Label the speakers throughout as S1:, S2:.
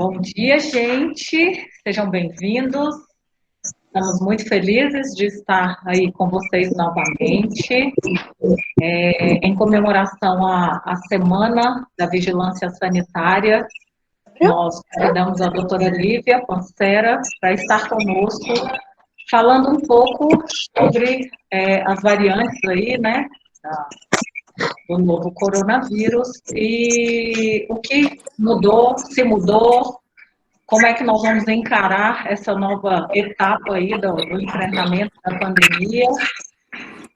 S1: Bom dia, gente. Sejam bem-vindos. Estamos muito felizes de estar aí com vocês novamente, em comemoração à Semana da Vigilância Sanitária. Nós convidamos a doutora Lívia Pancera para estar conosco, falando um pouco sobre as variantes aí, né, do novo coronavírus e o que mudou, se mudou, como é que nós vamos encarar essa nova etapa aí do enfrentamento da pandemia.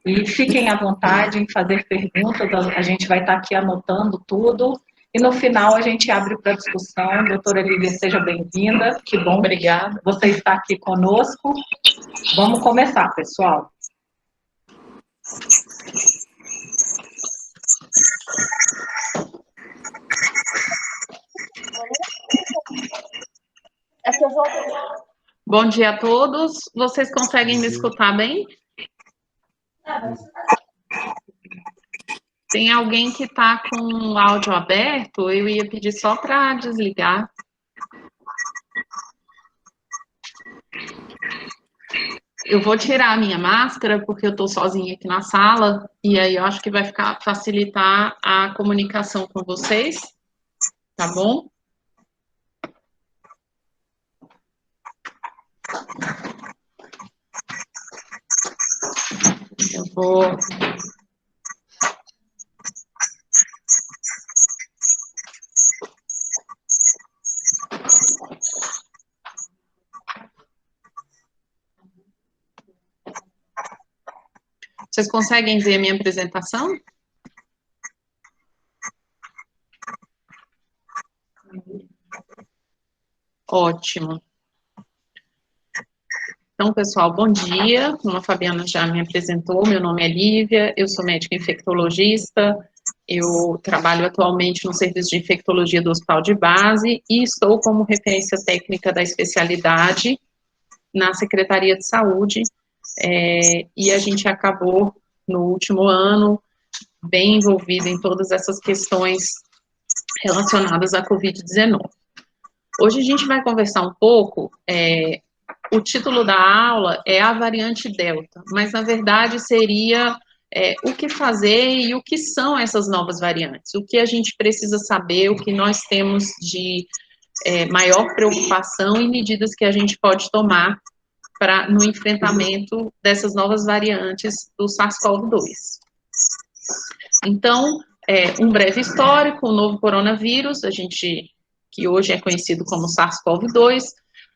S1: E fiquem à vontade em fazer perguntas, a gente vai estar aqui anotando tudo. E no final a gente abre para discussão. Doutora Lívia, seja bem-vinda. Que bom, obrigada. Você está aqui conosco. Vamos começar, pessoal. Bom dia a todos. Vocês conseguem me escutar bem? Tem alguém que está com o áudio aberto? Eu ia pedir só para desligar. Eu vou tirar a minha máscara, porque eu estou sozinha aqui na sala, e aí eu acho que vai facilitar a comunicação com vocês, tá bom? Eu vou... Vocês conseguem ver a minha apresentação? Ótimo. Então, pessoal, bom dia. Como a Fabiana já me apresentou, meu nome é Lívia, eu sou médica infectologista, eu trabalho atualmente no serviço de infectologia do Hospital de Base e estou como referência técnica da especialidade na Secretaria de Saúde, e a gente acabou, no último ano, bem envolvido em todas essas questões relacionadas à Covid-19. Hoje a gente vai conversar um pouco, o título da aula é a variante Delta, mas na verdade seria o que fazer e o que são essas novas variantes, o que a gente precisa saber, o que nós temos de maior preocupação e medidas que a gente pode tomar no enfrentamento dessas novas variantes do SARS-CoV-2. Então, um breve histórico, o novo coronavírus, que hoje é conhecido como SARS-CoV-2,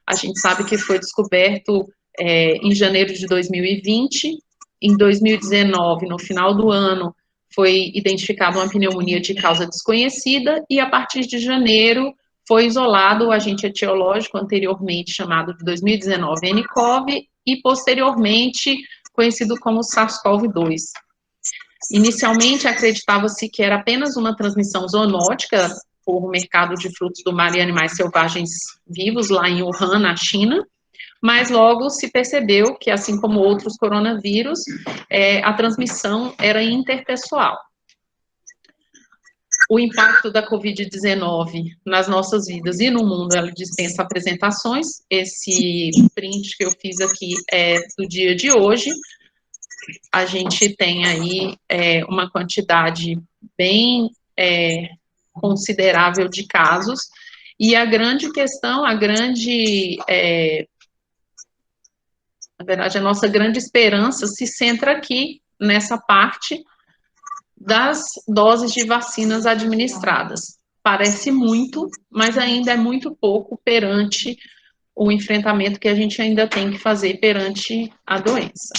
S1: a gente sabe que foi descoberto em janeiro de 2020, em 2019, no final do ano, foi identificada uma pneumonia de causa desconhecida, e a partir de janeiro foi isolado o agente etiológico anteriormente chamado de 2019 nCoV, e posteriormente conhecido como SARS-CoV-2. Inicialmente acreditava-se que era apenas uma transmissão zoonótica por mercado de frutos do mar e animais selvagens vivos lá em Wuhan, na China, mas logo se percebeu que, assim como outros coronavírus, a transmissão era interpessoal. O impacto da Covid-19 nas nossas vidas e no mundo, ela dispensa apresentações. Esse print que eu fiz aqui é do dia de hoje. A gente tem aí uma quantidade bem considerável de casos, e a grande questão, na verdade, a nossa grande esperança se centra aqui, nessa parte das doses de vacinas administradas. Parece muito, mas ainda é muito pouco perante o enfrentamento que a gente ainda tem que fazer perante a doença.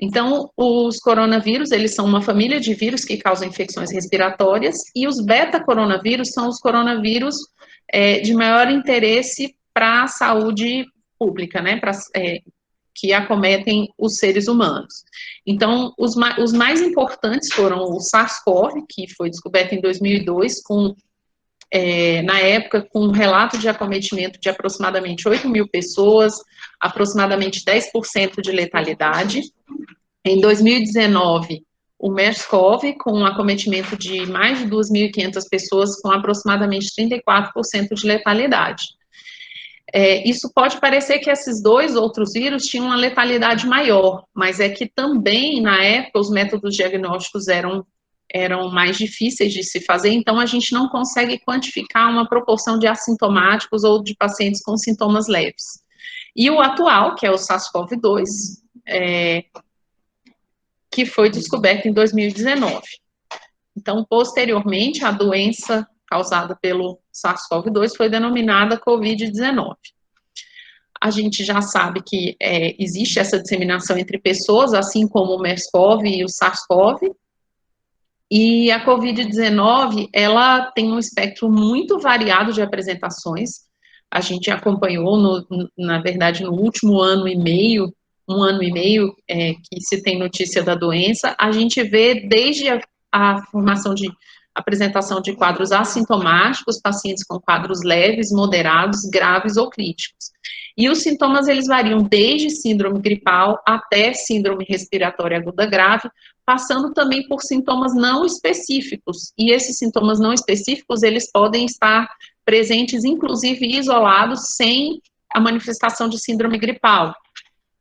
S1: Então, os coronavírus, eles são uma família de vírus que causam infecções respiratórias, e os beta-coronavírus são os coronavírus de maior interesse para a saúde pública, né, que acometem os seres humanos. Então, os mais importantes foram o SARS-CoV, que foi descoberto em 2002, na época, com um relato de acometimento de aproximadamente 8 mil pessoas, aproximadamente 10% de letalidade. Em 2019,
S2: o MERS-CoV, com um acometimento de mais de 2.500 pessoas, com aproximadamente 34% de letalidade. Isso pode parecer que esses dois outros vírus tinham uma letalidade maior, mas é que também, na época, os métodos diagnósticos eram mais difíceis de se fazer, então a gente não consegue quantificar uma proporção de assintomáticos ou de pacientes com sintomas leves. E o atual, que é o SARS-CoV-2, que foi descoberto em 2019. Então, posteriormente, a doença causada pelo SARS-CoV-2 foi denominada COVID-19. A gente já sabe que existe essa disseminação entre pessoas, assim como o MERS-CoV e o SARS-CoV, e a COVID-19, ela tem um espectro muito variado de apresentações. A gente acompanhou, na verdade, no último ano e meio, que se tem notícia da doença, a gente vê desde a formação de apresentação de quadros assintomáticos, pacientes com quadros leves, moderados, graves ou críticos. E os sintomas, eles variam desde síndrome gripal até síndrome respiratória aguda grave, passando também por sintomas não específicos. E esses sintomas não específicos, eles podem estar presentes, inclusive isolados, sem a manifestação de síndrome gripal.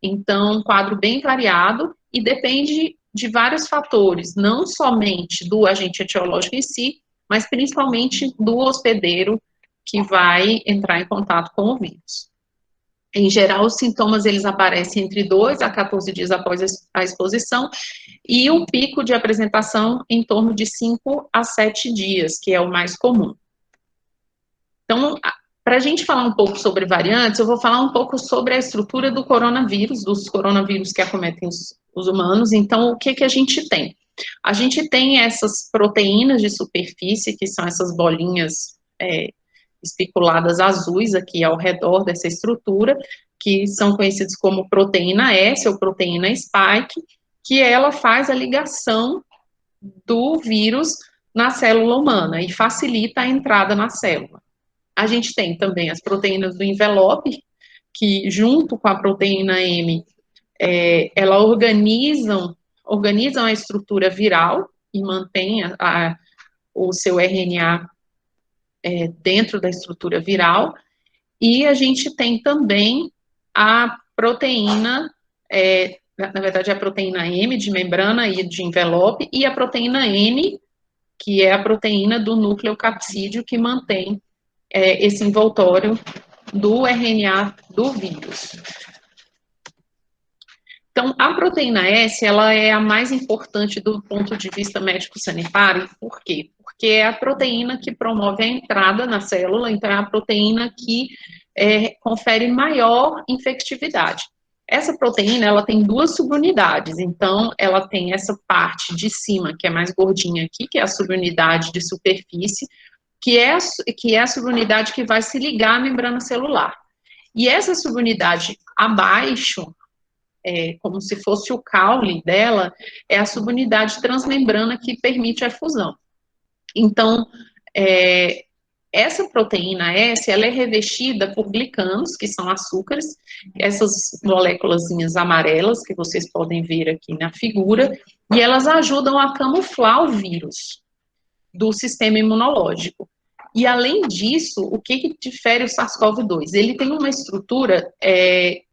S2: Então, um quadro bem variado e depende de vários fatores, não somente do agente etiológico em si, mas principalmente do hospedeiro que vai entrar em contato com o vírus. Em geral, os sintomas, eles aparecem entre 2 a 14 dias após a exposição, e um pico de apresentação em torno de 5 a 7 dias, que é o mais comum. Então, para a gente falar um pouco sobre variantes, eu vou falar um pouco sobre a estrutura do coronavírus, dos coronavírus que acometem os humanos. Então, o que a gente tem? A gente tem essas proteínas de superfície, que são essas bolinhas espiculadas azuis aqui ao redor dessa estrutura, que são conhecidas como proteína S ou proteína spike, que ela faz a ligação do vírus na célula humana e facilita a entrada na célula. A gente tem também as proteínas do envelope, que junto com a proteína M, ela organizam a estrutura viral e mantém o seu RNA dentro da estrutura viral, e a gente tem também a proteína, na verdade, a proteína M de membrana e de envelope, e a proteína N, que é a proteína do núcleo capsídeo, que mantém esse envoltório do RNA do vírus. Então, a proteína S, ela é a mais importante do ponto de vista médico-sanitário. Por quê? Porque é a proteína que promove a entrada na célula, então é a proteína que confere maior infectividade. Essa proteína, ela tem 2 subunidades, então ela tem essa parte de cima, que é mais gordinha aqui, que é a subunidade de superfície, que é a subunidade que vai se ligar à membrana celular. E essa subunidade abaixo, como se fosse o caule dela, é a subunidade transmembrana que permite a fusão. Então, essa proteína S, ela é revestida por glicanos, que são açúcares, essas moléculazinhas amarelas, que vocês podem ver aqui na figura, e elas ajudam a camuflar o vírus do sistema imunológico. E, além disso, o que difere o SARS-CoV-2? Ele tem uma estrutura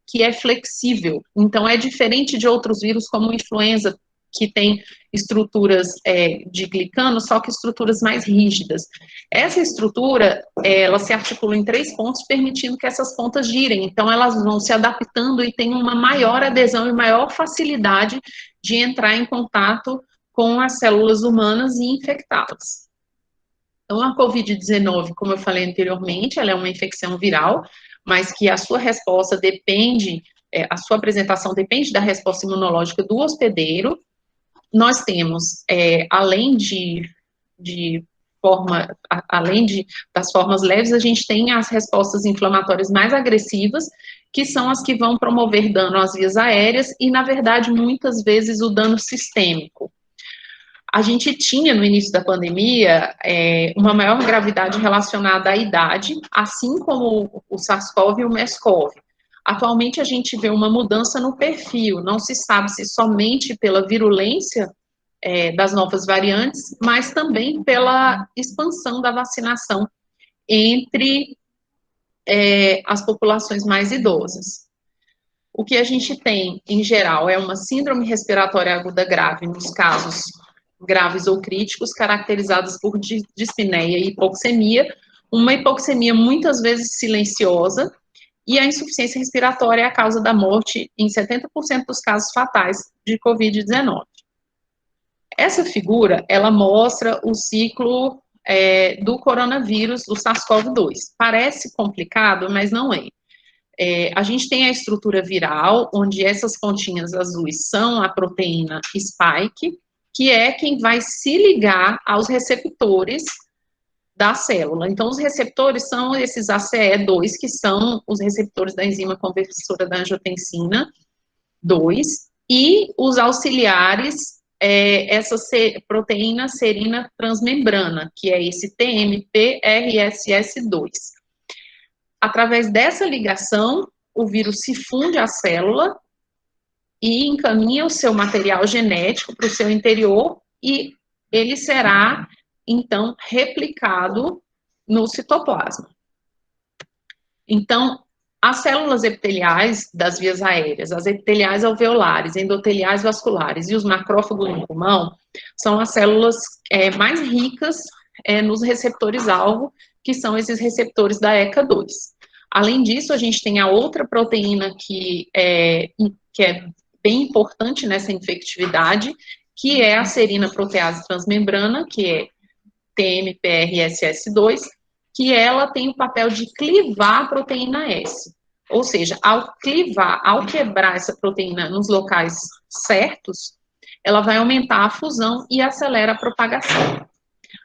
S2: que é flexível, então é diferente de outros vírus, como a influenza, que tem estruturas de glicano, só que estruturas mais rígidas. Essa estrutura, ela se articula em 3 pontos, permitindo que essas pontas girem, então elas vão se adaptando e tem uma maior adesão e maior facilidade de entrar em contato com as células humanas e infectá-las. Então, a COVID-19, como eu falei anteriormente, ela é uma infecção viral, mas que a sua resposta depende, a sua apresentação depende da resposta imunológica do hospedeiro. Nós temos, além das formas leves, a gente tem as respostas inflamatórias mais agressivas, que são as que vão promover dano às vias aéreas e, na verdade, muitas vezes o dano sistêmico. A gente tinha, no início da pandemia, uma maior gravidade relacionada à idade, assim como o SARS-CoV e o MERS-CoV. Atualmente, a gente vê uma mudança no perfil, não se sabe se somente pela virulência das novas variantes, mas também pela expansão da vacinação entre as populações mais idosas. O que a gente tem, em geral, é uma síndrome respiratória aguda grave, nos casos graves ou críticos, caracterizados por dispneia e hipoxemia, uma hipoxemia muitas vezes silenciosa, e a insuficiência respiratória é a causa da morte em 70% dos casos fatais de Covid-19. Essa figura, ela mostra o ciclo do coronavírus, do SARS-CoV-2. Parece complicado, mas não é. A gente tem a estrutura viral, onde essas pontinhas azuis são a proteína spike, que é quem vai se ligar aos receptores da célula. Então, os receptores são esses ACE2, que são os receptores da enzima conversora da angiotensina 2, e os auxiliares, essa proteína serina transmembrana, que é esse TMPRSS2. Através dessa ligação, o vírus se funde à célula e encaminha o seu material genético para o seu interior e ele será, então, replicado no citoplasma. Então, as células epiteliais das vias aéreas, as epiteliais alveolares, endoteliais vasculares e os macrófagos no pulmão são as células mais ricas nos receptores-alvo, que são esses receptores da ECA2. Além disso, a gente tem a outra proteína que é bem importante nessa infectividade, que é a serina protease transmembrana, que é TMPRSS2, que ela tem o papel de clivar a proteína S. Ou seja, ao quebrar essa proteína nos locais certos, ela vai aumentar a fusão e acelera a propagação.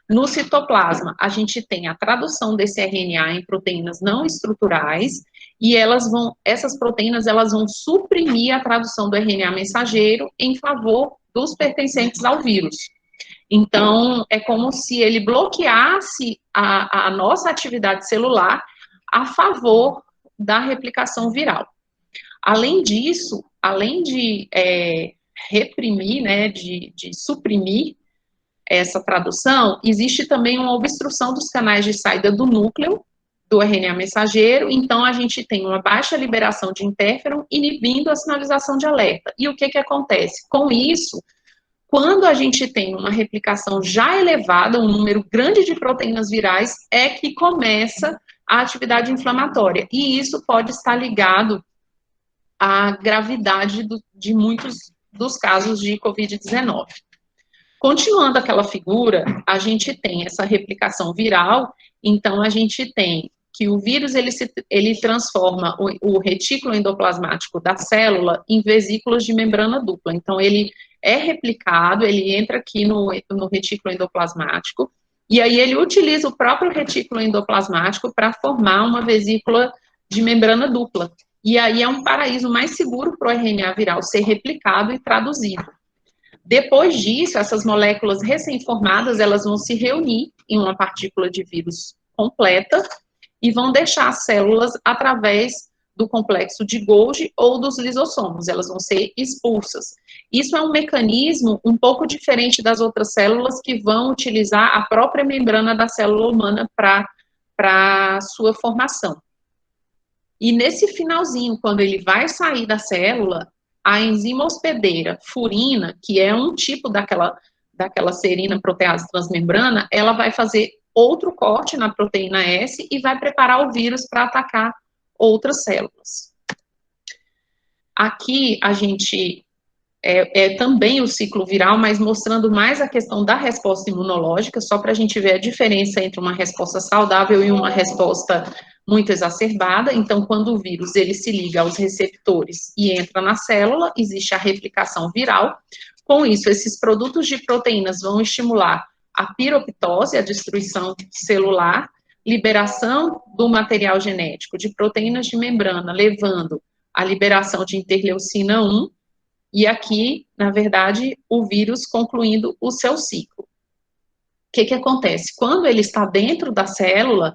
S2: No citoplasma, a gente tem a tradução desse RNA em proteínas não estruturais, e essas proteínas vão suprimir a tradução do RNA mensageiro em favor dos pertencentes ao vírus. Então, é como se ele bloqueasse a nossa atividade celular a favor da replicação viral. Além disso, além de reprimir, né, de suprimir essa tradução, existe também uma obstrução dos canais de saída do núcleo do RNA mensageiro, então a gente tem uma baixa liberação de interferon, inibindo a sinalização de alerta. E o que acontece? Com isso, quando a gente tem uma replicação já elevada, um número grande de proteínas virais, é que começa a atividade inflamatória. E isso pode estar ligado à gravidade de muitos dos casos de Covid-19. Continuando aquela figura, a gente tem essa replicação viral, então a gente tem que o vírus, ele transforma o retículo endoplasmático da célula em vesículas de membrana dupla. Então, ele é replicado, ele entra aqui no retículo endoplasmático, e aí ele utiliza o próprio retículo endoplasmático para formar uma vesícula de membrana dupla. E aí é um paraíso mais seguro para o RNA viral ser replicado e traduzido. Depois disso, essas moléculas recém-formadas, elas vão se reunir em uma partícula de vírus completa e vão deixar as células através do complexo de Golgi ou dos lisossomos, elas vão ser expulsas. Isso é um mecanismo um pouco diferente das outras células que vão utilizar a própria membrana da célula humana para sua formação. E nesse finalzinho, quando ele vai sair da célula, a enzima hospedeira furina, que é um tipo daquela serina protease transmembrana, ela vai fazer outro corte na proteína S e vai preparar o vírus para atacar outras células. Aqui a gente também o ciclo viral, mas mostrando mais a questão da resposta imunológica, só para a gente ver a diferença entre uma resposta saudável e uma resposta muito exacerbada. Então, quando o vírus ele se liga aos receptores e entra na célula, existe a replicação viral. Com isso, esses produtos de proteínas vão estimular a piroptose, a destruição celular, liberação do material genético de proteínas de membrana, levando à liberação de interleucina 1, e aqui, na verdade, o vírus concluindo o seu ciclo. O que acontece? Quando ele está dentro da célula,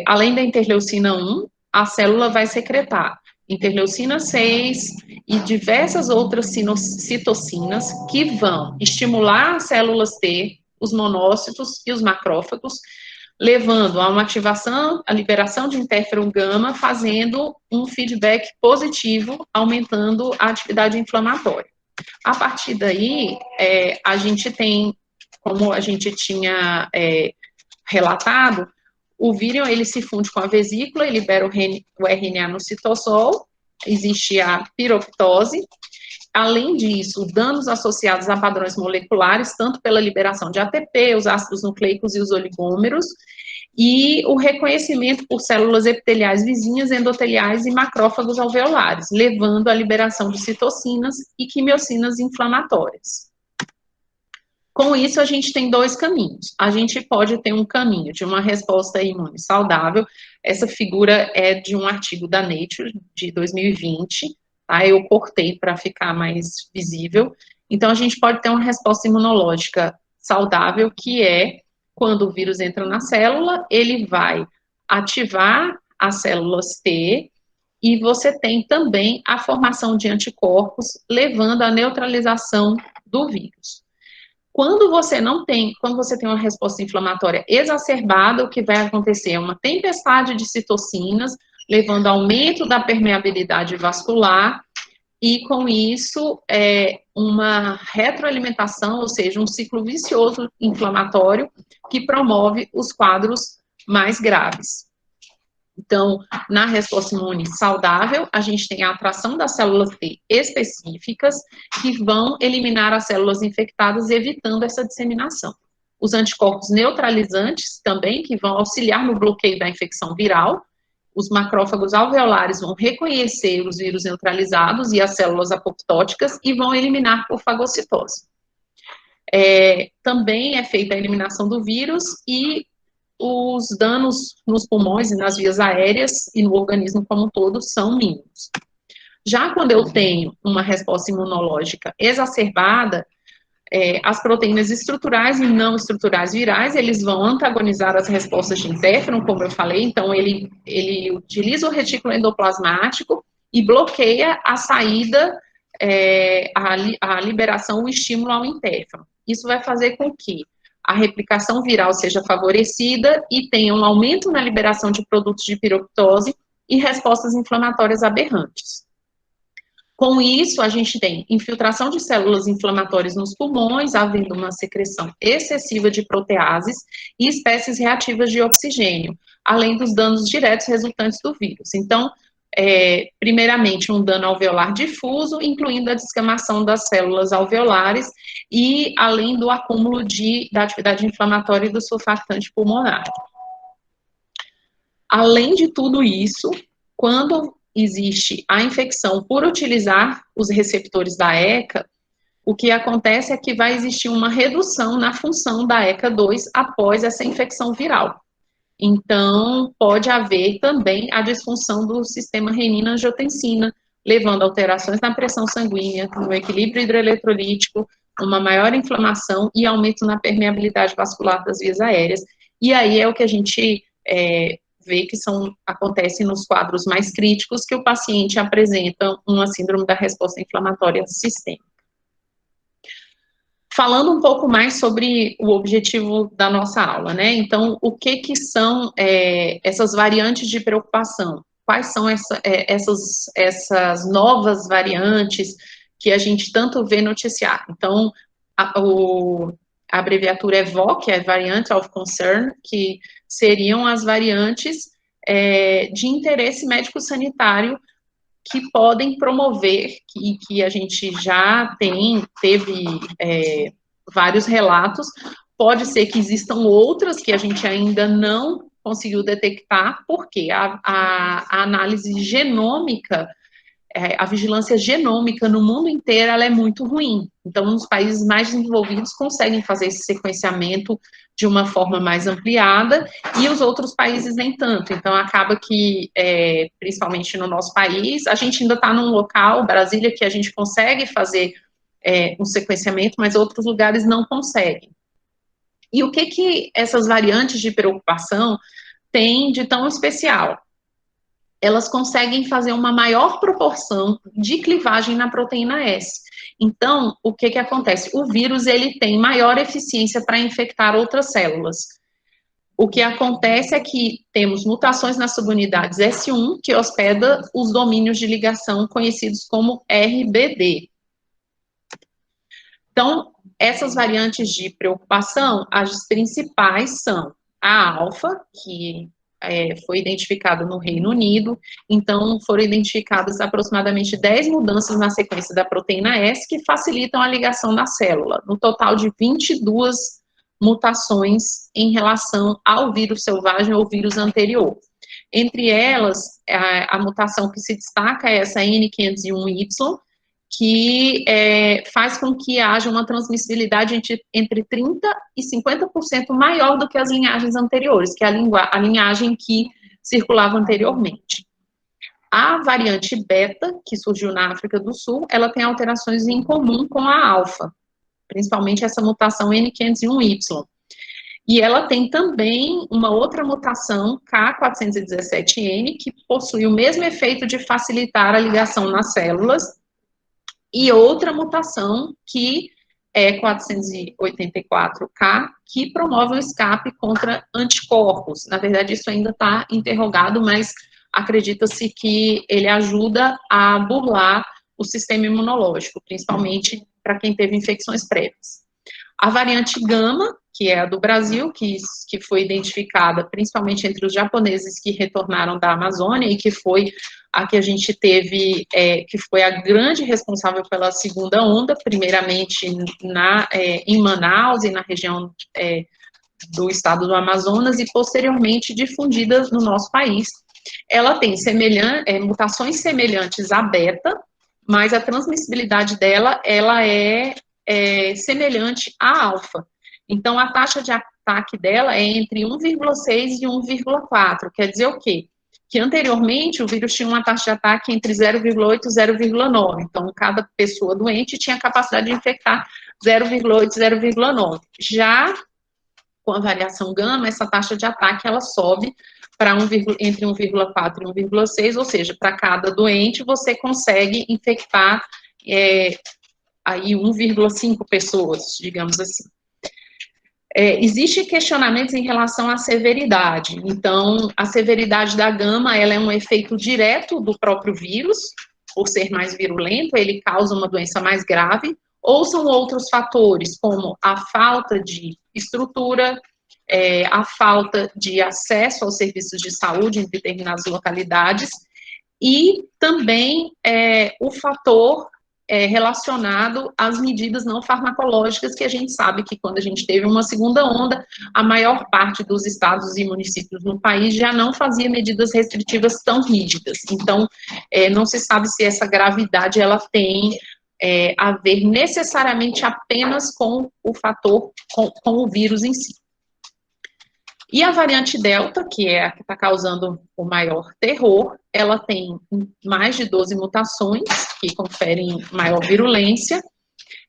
S2: além da interleucina 1, a célula vai secretar interleucina 6 e diversas outras citocinas que vão estimular as células T, os monócitos e os macrófagos, levando a uma ativação, a liberação de interferon gama, fazendo um feedback positivo, aumentando a atividade inflamatória. A partir daí, a gente tem, como a gente tinha relatado, o vírion, ele se funde com a vesícula e libera o RNA no citossol, existe a piroptose. Além disso, danos associados a padrões moleculares, tanto pela liberação de ATP, os ácidos nucleicos e os oligômeros, e o reconhecimento por células epiteliais vizinhas, endoteliais e macrófagos alveolares, levando à liberação de citocinas e quimiocinas inflamatórias. Com isso, a gente tem dois caminhos. A gente pode ter um caminho de uma resposta imune saudável. Essa figura é de um artigo da Nature, de 2020, tá? Eu cortei para ficar mais visível. Então, a gente pode ter uma resposta imunológica saudável, que é quando o vírus entra na célula, ele vai ativar as células T, e você tem também a formação de anticorpos, levando à neutralização do vírus. Quando você tem uma resposta inflamatória exacerbada, o que vai acontecer é uma tempestade de citocinas, levando ao aumento da permeabilidade vascular, e com isso, uma retroalimentação, ou seja, um ciclo vicioso inflamatório, que promove os quadros mais graves. Então, na resposta imune saudável, a gente tem a atração das células T específicas que vão eliminar as células infectadas, evitando essa disseminação. Os anticorpos neutralizantes também, que vão auxiliar no bloqueio da infecção viral. Os macrófagos alveolares vão reconhecer os vírus neutralizados e as células apoptóticas e vão eliminar por fagocitose. Também é feita a eliminação do vírus e os danos nos pulmões e nas vias aéreas e no organismo como um todo são mínimos. Já quando eu tenho uma resposta imunológica exacerbada, as proteínas estruturais e não estruturais virais, eles vão antagonizar as respostas de interferon, como eu falei, então ele utiliza o retículo endoplasmático e bloqueia a saída, a liberação, o estímulo ao interferon. Isso vai fazer com que a replicação viral seja favorecida e tenha um aumento na liberação de produtos de piroptose e respostas inflamatórias aberrantes. Com isso, a gente tem infiltração de células inflamatórias nos pulmões, havendo uma secreção excessiva de proteases e espécies reativas de oxigênio, além dos danos diretos resultantes do vírus. Então, primeiramente, um dano alveolar difuso, incluindo a descamação das células alveolares e além do acúmulo da atividade inflamatória e do surfactante pulmonar. Além de tudo isso, quando existe a infecção por utilizar os receptores da ECA, o que acontece é que vai existir uma redução na função da ECA2 após essa infecção viral. Então, pode haver também a disfunção do sistema renina-angiotensina, levando a alterações na pressão sanguínea, no equilíbrio hidroeletrolítico, uma maior inflamação e aumento na permeabilidade vascular das vias aéreas. E aí é o que a gente vê que acontece nos quadros mais críticos, que o paciente apresenta uma síndrome da resposta inflamatória sistêmica. Falando um pouco mais sobre o objetivo da nossa aula, né? Então, o que são essas variantes de preocupação? Quais são essas novas variantes que a gente tanto vê noticiar? Então, a abreviatura é VOC, que é Variant of Concern, que seriam as variantes de interesse médico-sanitário que podem promover, que a gente já teve vários relatos, pode ser que existam outras que a gente ainda não conseguiu detectar, porque a análise genômica, a vigilância genômica no mundo inteiro, ela é muito ruim. Então, os países mais desenvolvidos conseguem fazer esse sequenciamento de uma forma mais ampliada, e os outros países nem tanto. Então, acaba que, principalmente no nosso país, a gente ainda está num local, Brasília, que a gente consegue fazer um sequenciamento, mas outros lugares não conseguem. E o que essas variantes de preocupação têm de tão especial? elas conseguem fazer uma maior proporção de clivagem na proteína S. Então, o que acontece? O vírus, ele tem maior eficiência para infectar outras células. O que acontece é que temos mutações nas subunidades S1, que hospeda os domínios de ligação conhecidos como RBD. Então, essas variantes de preocupação, as principais são a alfa, que foi identificada no Reino Unido. Então, foram identificadas aproximadamente 10 mudanças na sequência da proteína S que facilitam a ligação da célula, no total de 22 mutações em relação ao vírus selvagem ou vírus anterior. Entre elas, a mutação que se destaca é essa N501Y, que faz com que haja uma transmissibilidade entre 30% e 50% maior do que as linhagens anteriores, que é a linhagem que circulava anteriormente. A variante beta, que surgiu na África do Sul, ela tem alterações em comum com a alfa, principalmente essa mutação N501Y. E ela tem também uma outra mutação, K417N, que possui o mesmo efeito de facilitar a ligação nas células, e outra mutação, que é 484K, que promove o escape contra anticorpos. Na verdade, isso ainda está interrogado, mas acredita-se que ele ajuda a burlar o sistema imunológico, principalmente para quem teve infecções prévias. A variante gama, que é a do Brasil, que foi identificada principalmente entre os japoneses que retornaram da Amazônia e que foi a que a gente teve, que foi a grande responsável pela segunda onda, primeiramente em Manaus e na região do estado do Amazonas e posteriormente difundida no nosso país. Ela tem mutações semelhantes à beta, mas a transmissibilidade dela, ela é semelhante à alfa. Então, a taxa de ataque dela é entre 1,6 e 1,4. Quer dizer o quê? Que anteriormente o vírus tinha uma taxa de ataque entre 0,8 e 0,9. Então, cada pessoa doente tinha a capacidade de infectar 0,8 e 0,9. Já com a variação gama, essa taxa de ataque ela sobe para entre 1,4 e 1,6, ou seja, para cada doente você consegue infectar aí 1,5 pessoas, digamos assim. Existem questionamentos em relação à severidade. Então, a severidade da gama, ela é um efeito direto do próprio vírus, por ser mais virulento, ele causa uma doença mais grave, ou são outros fatores, como a falta de estrutura, a falta de acesso aos serviços de saúde em determinadas localidades, e também o fator relacionado às medidas não farmacológicas, que a gente sabe que quando a gente teve uma segunda onda, a maior parte dos estados e municípios no país já não fazia medidas restritivas tão rígidas. Então, não se sabe se essa gravidade ela tem a ver necessariamente apenas com o fator, com o vírus em si. E a variante Delta, que é a que está causando o maior terror, ela tem mais de 12 mutações, que conferem maior virulência.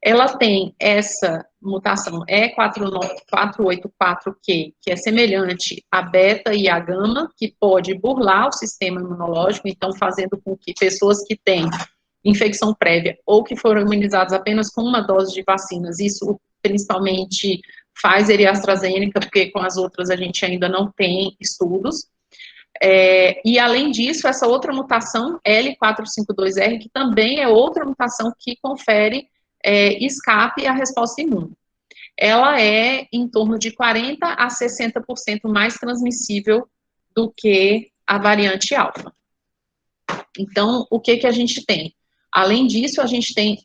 S2: Ela tem essa mutação E484Q, que é semelhante à beta e à gama, que pode burlar o sistema imunológico, então fazendo com que pessoas que têm infecção prévia ou que foram imunizadas apenas com uma dose de vacinas, isso principalmente Pfizer e AstraZeneca, porque com as outras a gente ainda não tem estudos. E além disso, essa outra mutação, L452R, que também é outra mutação que confere escape à resposta imune. Ela é em torno de 40% a 60% mais transmissível do que a variante alfa. Então, o que a gente tem? Além disso, a gente tem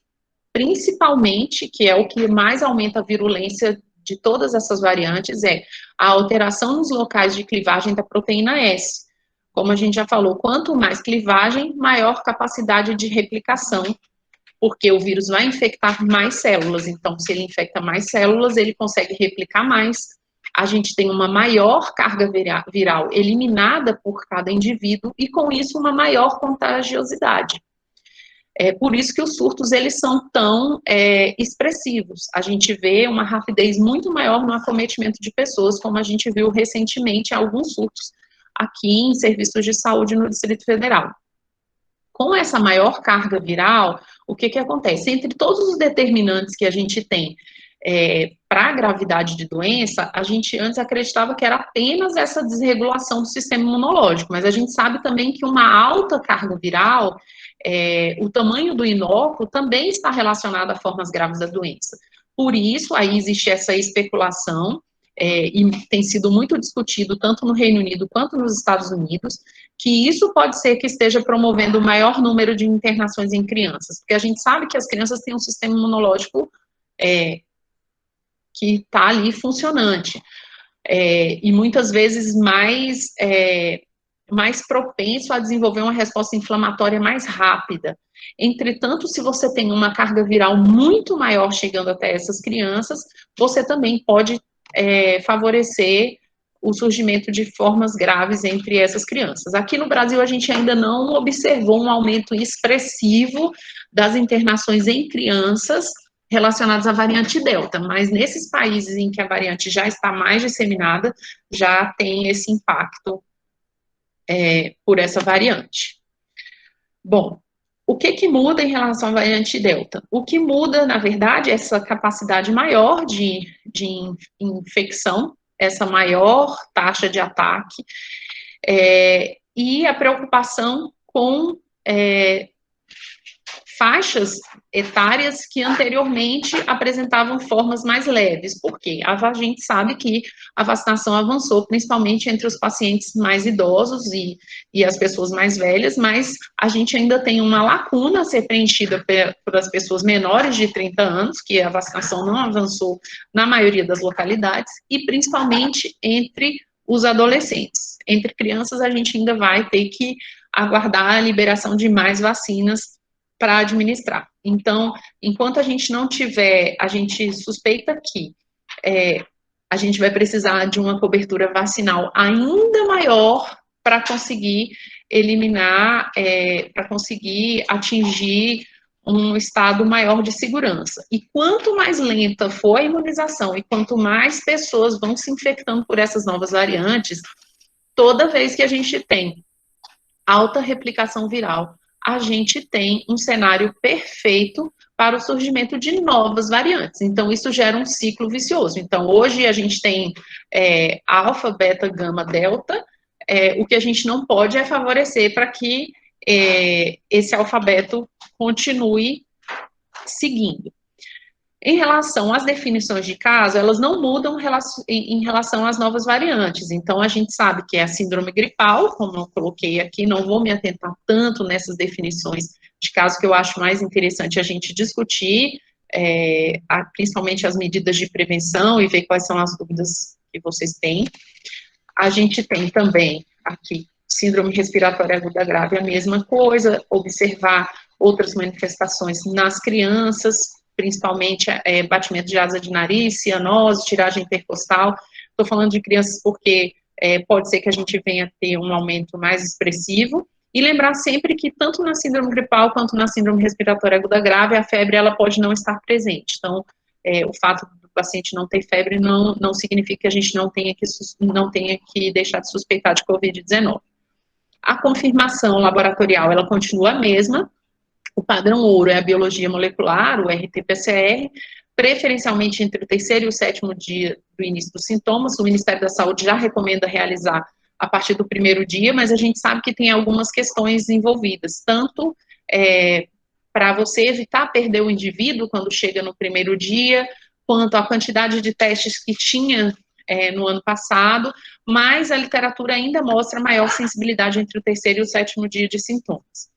S2: principalmente, que é o que mais aumenta a virulência de todas essas variantes, a alteração nos locais de clivagem da proteína S. Como a gente já falou, quanto mais clivagem, maior capacidade de replicação, porque o vírus vai infectar mais células. Então, se ele infecta mais células, ele consegue replicar mais. A gente tem uma maior carga viral eliminada por cada indivíduo e, com isso, uma maior contagiosidade. Por isso que os surtos, eles são tão expressivos. A gente vê uma rapidez muito maior no acometimento de pessoas, como a gente viu recentemente alguns surtos aqui em serviços de saúde no Distrito Federal. Com essa maior carga viral, o que acontece? Entre todos os determinantes que a gente tem para a gravidade de doença, a gente antes acreditava que era apenas essa desregulação do sistema imunológico, mas a gente sabe também que uma alta carga viral, o tamanho do inóculo também está relacionado a formas graves da doença. Por isso, aí existe essa especulação, e tem sido muito discutido tanto no Reino Unido quanto nos Estados Unidos, que isso pode ser que esteja promovendo o maior número de internações em crianças, porque a gente sabe que as crianças têm um sistema imunológico que está ali funcionante, e muitas vezes mais propenso a desenvolver uma resposta inflamatória mais rápida. Entretanto, se você tem uma carga viral muito maior chegando até essas crianças, você também pode favorecer o surgimento de formas graves entre essas crianças. Aqui no Brasil, a gente ainda não observou um aumento expressivo das internações em crianças relacionadas à variante Delta, mas nesses países em que a variante já está mais disseminada, já tem esse impacto por essa variante. Bom, o que muda em relação à variante Delta? O que muda, na verdade, é essa capacidade maior de infecção, essa maior taxa de ataque, e a preocupação com faixas etárias que anteriormente apresentavam formas mais leves. Por quê? A gente sabe que a vacinação avançou, principalmente entre os pacientes mais idosos e as pessoas mais velhas, mas a gente ainda tem uma lacuna a ser preenchida pelas pessoas menores de 30 anos, que a vacinação não avançou na maioria das localidades, e principalmente entre os adolescentes. Entre crianças, a gente ainda vai ter que aguardar a liberação de mais vacinas para administrar. Então, enquanto a gente não tiver, a gente suspeita que a gente vai precisar de uma cobertura vacinal ainda maior para conseguir eliminar, para conseguir atingir um estado maior de segurança. E quanto mais lenta for a imunização e quanto mais pessoas vão se infectando por essas novas variantes, toda vez que a gente tem alta replicação viral, a gente tem um cenário perfeito para o surgimento de novas variantes. Então, isso gera um ciclo vicioso. Então, hoje a gente tem alfa, beta, gama, delta. O que a gente não pode é favorecer para que esse alfabeto continue seguindo. Em relação às definições de caso, elas não mudam em relação às novas variantes. Então, a gente sabe que é a síndrome gripal, como eu coloquei aqui, não vou me atentar tanto nessas definições de caso, que eu acho mais interessante a gente discutir, principalmente as medidas de prevenção e ver quais são as dúvidas que vocês têm. A gente tem também aqui síndrome respiratória aguda grave, a mesma coisa, observar outras manifestações nas crianças, principalmente batimento de asa de nariz, cianose, tiragem intercostal. Estou falando de crianças porque pode ser que a gente venha a ter um aumento mais expressivo. E lembrar sempre que tanto na síndrome gripal quanto na síndrome respiratória aguda grave, a febre ela pode não estar presente. Então, o fato do paciente não ter febre não significa que a gente não tenha que deixar de suspeitar de Covid-19. A confirmação laboratorial, ela continua a mesma. O padrão ouro é a biologia molecular, o RT-PCR, preferencialmente entre o 3º e o 7º dia do início dos sintomas. O Ministério da Saúde já recomenda realizar a partir do 1º dia, mas a gente sabe que tem algumas questões envolvidas, tanto para você evitar perder o indivíduo quando chega no 1º dia, quanto a quantidade de testes que tinha no ano passado, mas a literatura ainda mostra maior sensibilidade entre o 3º e o 7º dia de sintomas.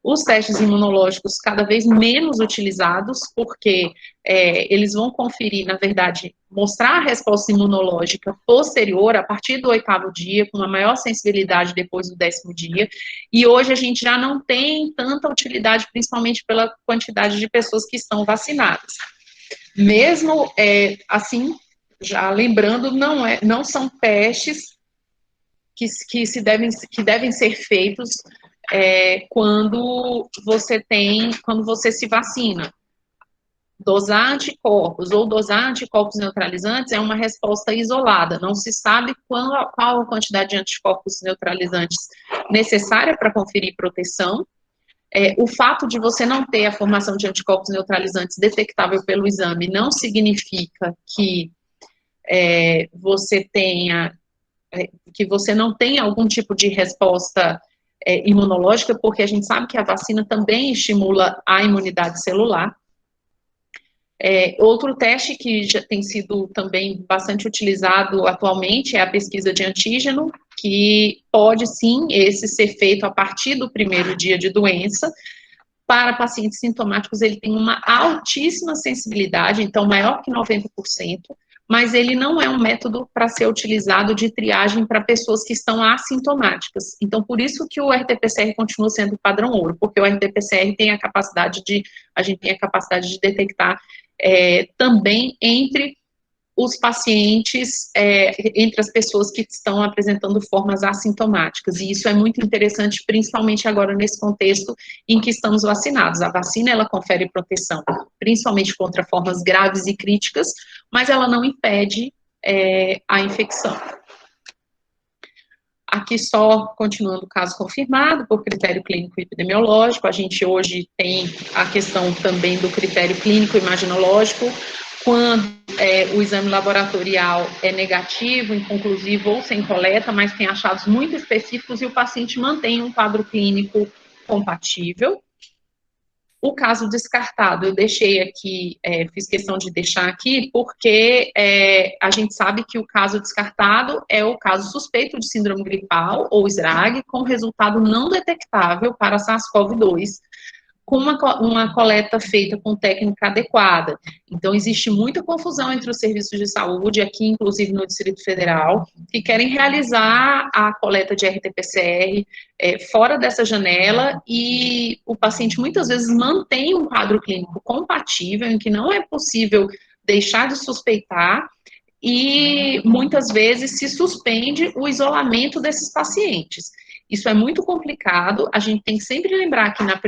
S2: Os testes imunológicos cada vez menos utilizados, porque eles vão conferir, na verdade, mostrar a resposta imunológica posterior, a partir do 8º dia, com uma maior sensibilidade depois do 10º dia, e hoje a gente já não tem tanta utilidade, principalmente pela quantidade de pessoas que estão vacinadas. Mesmo assim, já lembrando, não são testes que devem ser feitos quando você se vacina. dosar anticorpos ou dosar anticorpos neutralizantes é uma resposta isolada. Não se sabe qual a quantidade de anticorpos neutralizantes necessária para conferir proteção. O fato de você não ter a formação de anticorpos neutralizantes detectável pelo exame não significa que você não tenha algum tipo de resposta imunológica, porque a gente sabe que a vacina também estimula a imunidade celular. Outro teste que já tem sido também bastante utilizado atualmente é a pesquisa de antígeno, que pode sim ser feito a partir do primeiro dia de doença. Para pacientes sintomáticos, ele tem uma altíssima sensibilidade, então maior que 90%, mas ele não é um método para ser utilizado de triagem para pessoas que estão assintomáticas. Então, por isso que o RT-PCR continua sendo o padrão ouro, porque o RT-PCR tem a capacidade de detectar também entre os pacientes, entre as pessoas que estão apresentando formas assintomáticas, e isso é muito interessante, principalmente agora nesse contexto em que estamos vacinados. A vacina, ela confere proteção, principalmente contra formas graves e críticas, mas ela não impede a infecção. Aqui só, continuando o caso confirmado, por critério clínico e epidemiológico, a gente hoje tem a questão também do critério clínico e imaginológico, quando o exame laboratorial é negativo, inconclusivo ou sem coleta, mas tem achados muito específicos e o paciente mantém um quadro clínico compatível. O caso descartado, eu deixei aqui, fiz questão de deixar aqui, porque a gente sabe que o caso descartado é o caso suspeito de síndrome gripal ou SRAG, com resultado não detectável para SARS-CoV-2, com uma coleta feita com técnica adequada. Então, existe muita confusão entre os serviços de saúde, aqui, inclusive no Distrito Federal, que querem realizar a coleta de RT-PCR fora dessa janela, e o paciente muitas vezes mantém um quadro clínico compatível, em que não é possível deixar de suspeitar, e muitas vezes se suspende o isolamento desses pacientes. Isso é muito complicado, a gente tem que sempre lembrar que na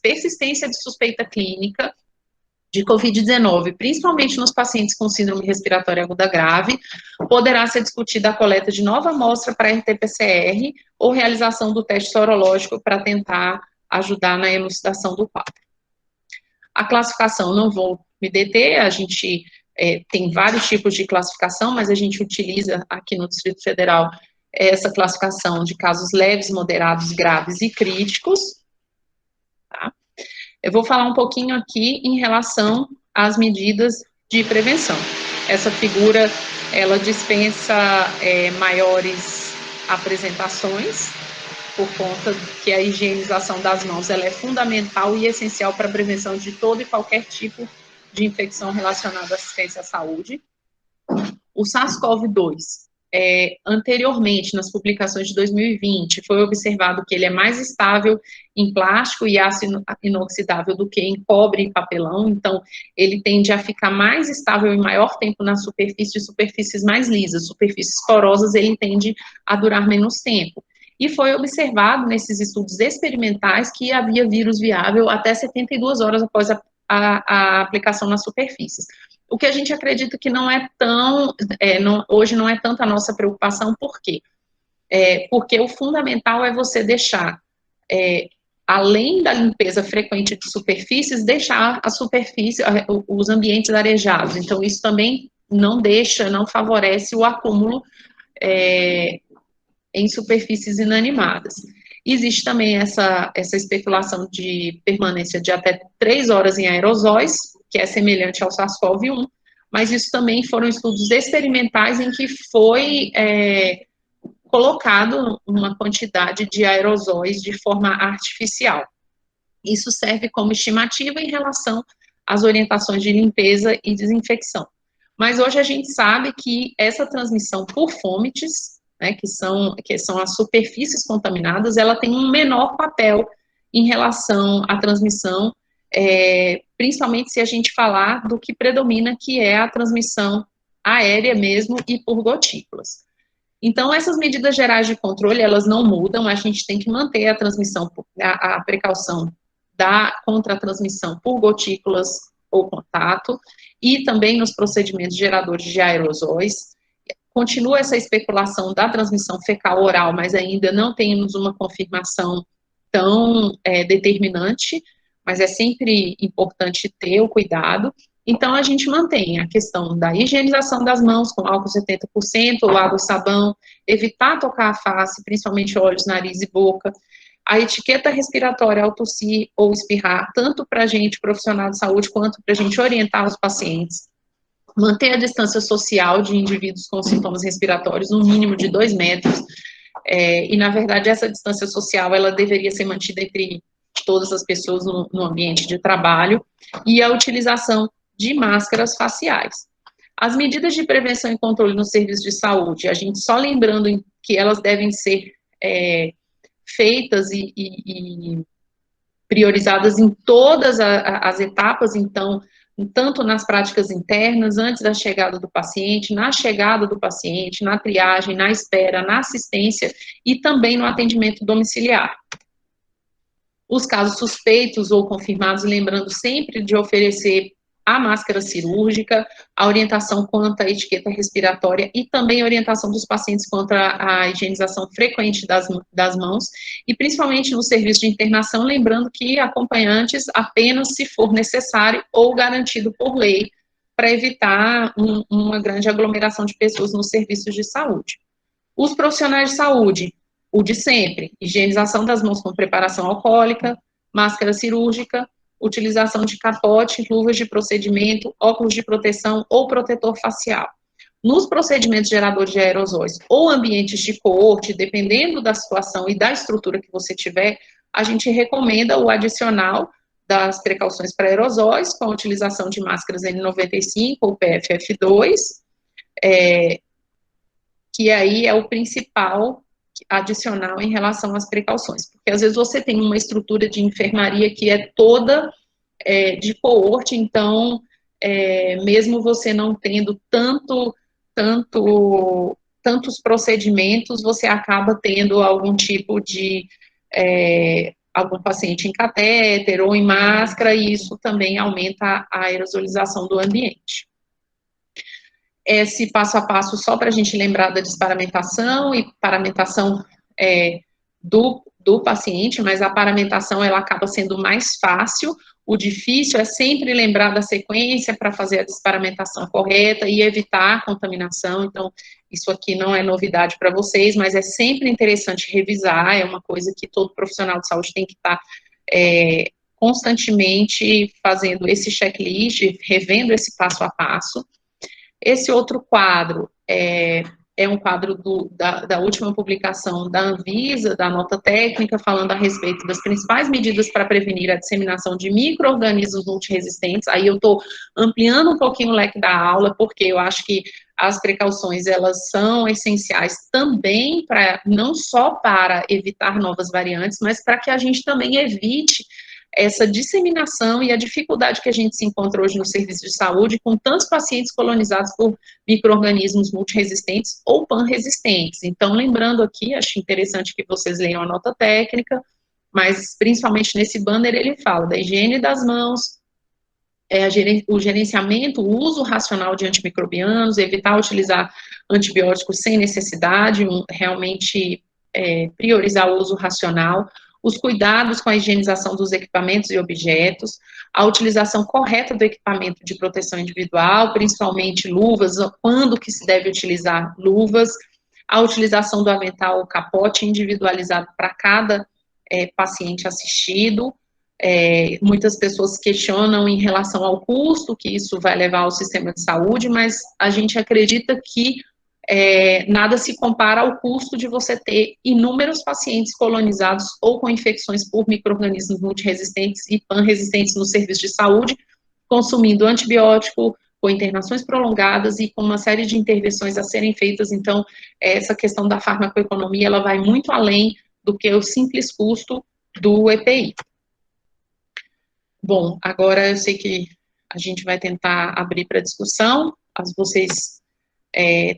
S2: persistência de suspeita clínica de Covid-19, principalmente nos pacientes com síndrome respiratória aguda grave, poderá ser discutida a coleta de nova amostra para RT-PCR ou realização do teste sorológico para tentar ajudar na elucidação do quadro. A classificação, não vou me deter, a gente tem vários tipos de classificação, mas a gente utiliza aqui no Distrito Federal essa classificação de casos leves, moderados, graves e críticos. Tá? Eu vou falar um pouquinho aqui em relação às medidas de prevenção. Essa figura, ela dispensa maiores apresentações, por conta que a higienização das mãos ela é fundamental e essencial para a prevenção de todo e qualquer tipo de infecção relacionada à assistência à saúde. O SARS-CoV-2, anteriormente, nas publicações de 2020, foi observado que ele é mais estável em plástico e aço inoxidável do que em cobre e papelão, então ele tende a ficar mais estável e maior tempo na superfície, superfícies mais lisas, superfícies porosas ele tende a durar menos tempo. E foi observado nesses estudos experimentais que havia vírus viável até 72 horas após a aplicação nas superfícies. O que a gente acredita que não é tão, hoje não é tanta a nossa preocupação, por quê? Porque o fundamental é você deixar, além da limpeza frequente de superfícies, deixar a superfície, os ambientes arejados. Então, isso também não favorece o acúmulo em superfícies inanimadas. Existe também essa especulação de permanência de até 3 horas em aerosóis, que é semelhante ao SARS-CoV-1, mas isso também foram estudos experimentais em que foi colocado uma quantidade de aerosóis de forma artificial. Isso serve como estimativa em relação às orientações de limpeza e desinfecção. Mas hoje a gente sabe que essa transmissão por fômites, que são as superfícies contaminadas, ela tem um menor papel em relação à transmissão, principalmente se a gente falar do que predomina, que é a transmissão aérea mesmo e por gotículas. Então, essas medidas gerais de controle, elas não mudam, a gente tem que manter a transmissão, a precaução contra a transmissão por gotículas ou contato, e também nos procedimentos geradores de aerosóis. Continua essa especulação da transmissão fecal-oral, mas ainda não temos uma confirmação tão determinante, mas é sempre importante ter o cuidado. Então, a gente mantém a questão da higienização das mãos com álcool 70% ou água e sabão, evitar tocar a face, principalmente olhos, nariz e boca, a etiqueta respiratória ao tossir ou espirrar, tanto para a gente, profissional de saúde, quanto para a gente orientar os pacientes. Manter a distância social de indivíduos com sintomas respiratórios no mínimo de 2 metros, e, na verdade, essa distância social, ela deveria ser mantida entre todas as pessoas no ambiente de trabalho, e a utilização de máscaras faciais. As medidas de prevenção e controle no serviço de saúde, a gente só lembrando que elas devem ser feitas e priorizadas em todas as etapas, então, tanto nas práticas internas, antes da chegada do paciente, na chegada do paciente, na triagem, na espera, na assistência e também no atendimento domiciliar. Os casos suspeitos ou confirmados, lembrando sempre de oferecer a máscara cirúrgica, a orientação quanto à etiqueta respiratória e também a orientação dos pacientes quanto à higienização frequente das mãos, e principalmente no serviço de internação, lembrando que acompanhantes apenas se for necessário ou garantido por lei, para evitar uma grande aglomeração de pessoas nos serviços de saúde. Os profissionais de saúde, o de sempre, higienização das mãos com preparação alcoólica, máscara cirúrgica, utilização de capote, luvas de procedimento, óculos de proteção ou protetor facial. Nos procedimentos geradores de aerosóis ou ambientes de coorte, dependendo da situação e da estrutura que você tiver, a gente recomenda o adicional das precauções para aerosóis, com a utilização de máscaras N95 ou PFF2, que aí é o principal adicional em relação às precauções, porque às vezes você tem uma estrutura de enfermaria que é toda de coorte, então, mesmo você não tendo tantos procedimentos, você acaba tendo algum tipo de, algum paciente em catéter ou em máscara, e isso também aumenta a aerosolização do ambiente. Esse passo a passo só para a gente lembrar da desparamentação e paramentação do paciente, mas a paramentação ela acaba sendo mais fácil. O difícil é sempre lembrar da sequência para fazer a desparamentação correta e evitar a contaminação. Então, isso aqui não é novidade para vocês, mas é sempre interessante revisar, é uma coisa que todo profissional de saúde tem que estar constantemente fazendo esse checklist, revendo esse passo a passo. Esse outro quadro é um quadro da última publicação da Anvisa, da nota técnica, falando a respeito das principais medidas para prevenir a disseminação de micro-organismos multiresistentes. Aí eu estou ampliando um pouquinho o leque da aula, porque eu acho que as precauções, elas são essenciais também não só para evitar novas variantes, mas para que a gente também evite essa disseminação e a dificuldade que a gente se encontra hoje no serviço de saúde com tantos pacientes colonizados por micro-organismos multiresistentes ou panresistentes. Então, lembrando aqui, acho interessante que vocês leiam a nota técnica, mas principalmente nesse banner ele fala da higiene das mãos, o gerenciamento, o uso racional de antimicrobianos, evitar utilizar antibióticos sem necessidade, realmente priorizar o uso racional, os cuidados com a higienização dos equipamentos e objetos, a utilização correta do equipamento de proteção individual, principalmente luvas, quando que se deve utilizar luvas, a utilização do avental ou capote individualizado para cada paciente assistido. Muitas pessoas questionam em relação ao custo que isso vai levar ao sistema de saúde, mas a gente acredita que nada se compara ao custo de você ter inúmeros pacientes colonizados ou com infecções por micro-organismos multiresistentes e panresistentes no serviço de saúde, consumindo antibiótico, com internações prolongadas e com uma série de intervenções a serem feitas. Então, essa questão da farmacoeconomia, ela vai muito além do que o simples custo do EPI. Bom, agora eu sei que a gente vai tentar abrir para discussão, vocês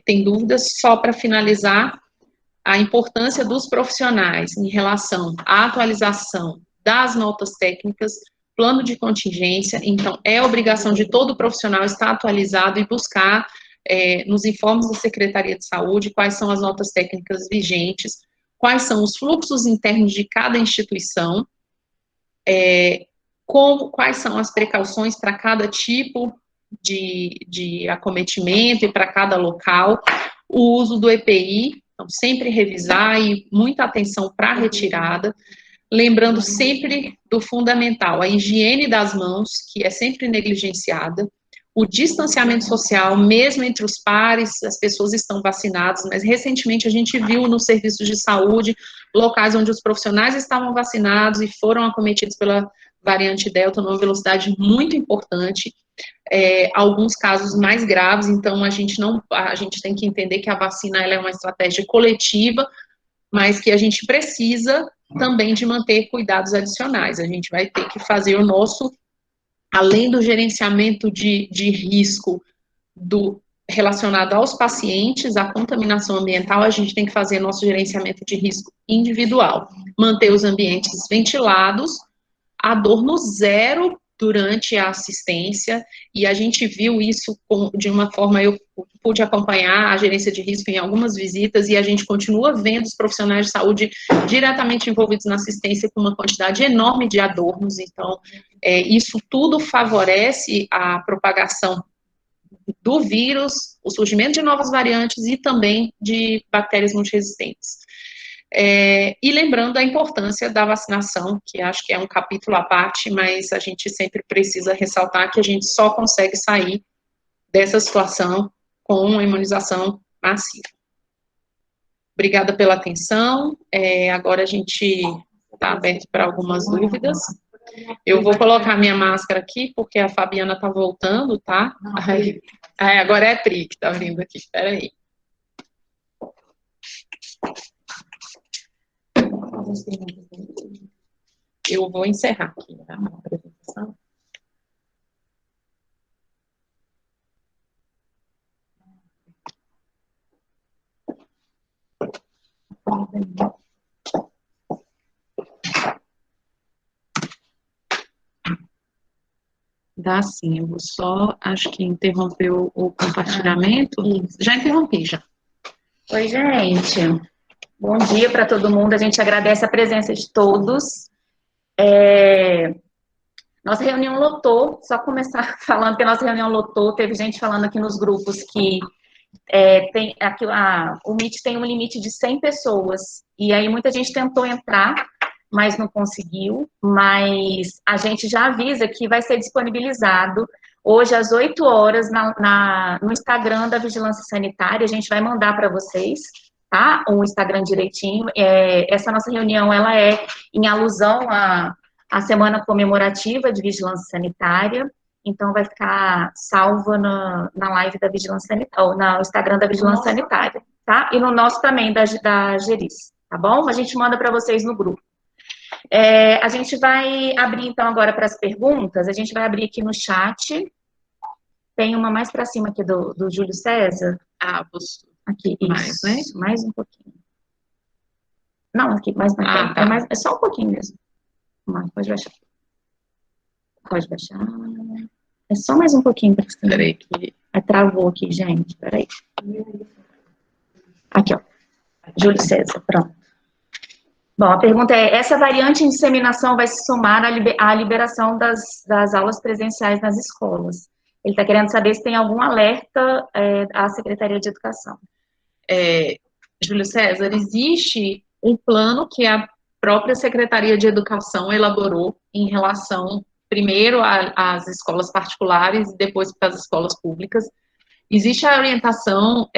S2: tem dúvidas? Só para finalizar, a importância dos profissionais em relação à atualização das notas técnicas plano de contingência, então é obrigação de todo profissional estar atualizado e buscar nos informes da Secretaria de Saúde quais são as notas técnicas vigentes, quais são os fluxos internos de cada instituição, quais são as precauções para cada tipo de acometimento e para cada local, o uso do EPI, então sempre revisar e muita atenção para a retirada, lembrando sempre do fundamental, a higiene das mãos, que é sempre negligenciada, o distanciamento social, mesmo entre os pares, as pessoas estão vacinadas, mas recentemente a gente viu nos serviços de saúde, locais onde os profissionais estavam vacinados e foram acometidos pela variante Delta, numa velocidade muito importante, alguns casos mais graves, então a gente tem que entender que a vacina ela é uma estratégia coletiva, mas que a gente precisa também de manter cuidados adicionais. A gente vai ter que fazer o nosso, além do gerenciamento de risco relacionado aos pacientes, à contaminação ambiental, a gente tem que fazer nosso gerenciamento de risco individual, manter os ambientes ventilados, a dor no zero durante a assistência, e a gente viu isso de uma forma, eu pude acompanhar a gerência de risco em algumas visitas, e a gente continua vendo os profissionais de saúde diretamente envolvidos na assistência com uma quantidade enorme de adornos, então, isso tudo favorece a propagação do vírus, o surgimento de novas variantes e também de bactérias multiresistentes. E lembrando a importância da vacinação, que acho que é um capítulo à parte, mas a gente sempre precisa ressaltar que a gente só consegue sair dessa situação com a imunização massiva. Obrigada pela atenção, agora a gente está aberto para algumas dúvidas. Eu vou colocar minha máscara aqui, porque a Fabiana está voltando, tá? Agora é a Pri que está vindo aqui, espera aí. Eu vou encerrar aqui a apresentação. Dá sim, eu vou só, acho que interromper o compartilhamento. Já interrompi, já.
S3: Oi, gente. Bom dia para todo mundo. A gente agradece a presença de todos. Nossa reunião lotou, só começar falando que a nossa reunião lotou. Teve gente falando aqui nos grupos que o Meet tem um limite de 100 pessoas. E aí muita gente tentou entrar, mas não conseguiu. Mas a gente já avisa que vai ser disponibilizado hoje às 8 horas no Instagram da Vigilância Sanitária. A gente vai mandar para vocês, tá? O Instagram direitinho. Essa nossa reunião, ela é em alusão à Semana Comemorativa de Vigilância Sanitária. Então, vai ficar salva na live da Vigilância Sanitária, ou no Instagram da Vigilância Sanitária, tá? E no nosso também, da Geris, tá bom? A gente manda para vocês no grupo. A gente vai abrir, então, agora para as perguntas. A gente vai abrir aqui no chat. Tem uma mais para cima aqui do Júlio César. Aqui,
S2: mais,
S3: isso.
S2: Né?
S3: Mais um pouquinho. Não, aqui, mais pra frente. É só um pouquinho mesmo. Pode baixar. Pode baixar. É só mais um pouquinho para cima.
S2: Peraí que...
S3: Travou aqui, gente. Peraí. Aqui, ó. Júlio César, pronto. Bom, a pergunta é, essa variante de disseminação vai se somar à liberação das aulas presenciais nas escolas? Ele está querendo saber se tem algum alerta à Secretaria de Educação.
S2: Júlio César, existe um plano que a própria Secretaria de Educação elaborou em relação, primeiro, às escolas particulares e depois para as escolas públicas. Existe a orientação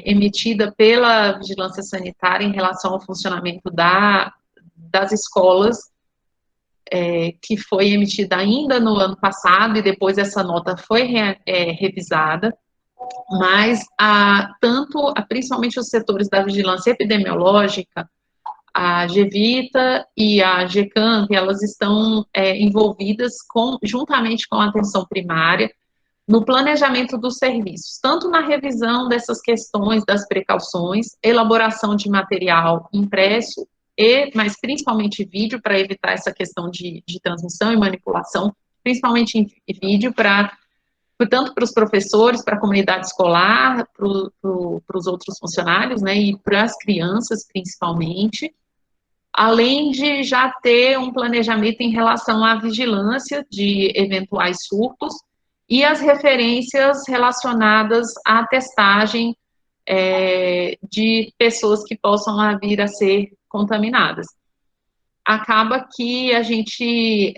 S2: emitida pela Vigilância Sanitária em relação ao funcionamento das escolas, que foi emitida ainda no ano passado, e depois essa nota foi revisada, mas principalmente os setores da vigilância epidemiológica, a GEVITA e a GECAMP, elas estão envolvidas juntamente com a atenção primária, no planejamento dos serviços, tanto na revisão dessas questões das precauções, elaboração de material impresso mas principalmente vídeo, para evitar essa questão de transmissão e manipulação, principalmente em vídeo, tanto para os professores, para a comunidade escolar, para os outros funcionários, né, e para as crianças, principalmente, além de já ter um planejamento em relação à vigilância de eventuais surtos e as referências relacionadas à testagem de pessoas que possam vir a ser contaminadas. Acaba que a gente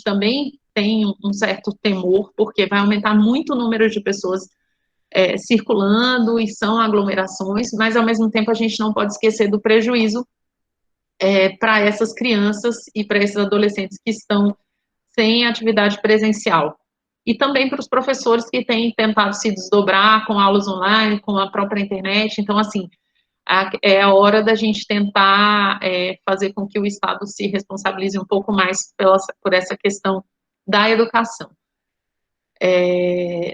S2: também tem um certo temor, porque vai aumentar muito o número de pessoas circulando e são aglomerações, mas ao mesmo tempo a gente não pode esquecer do prejuízo para essas crianças e para esses adolescentes que estão sem atividade presencial. E também para os professores que têm tentado se desdobrar com aulas online, com a própria internet. Então, assim, é a hora da gente tentar fazer com que o Estado se responsabilize um pouco mais por essa questão da educação.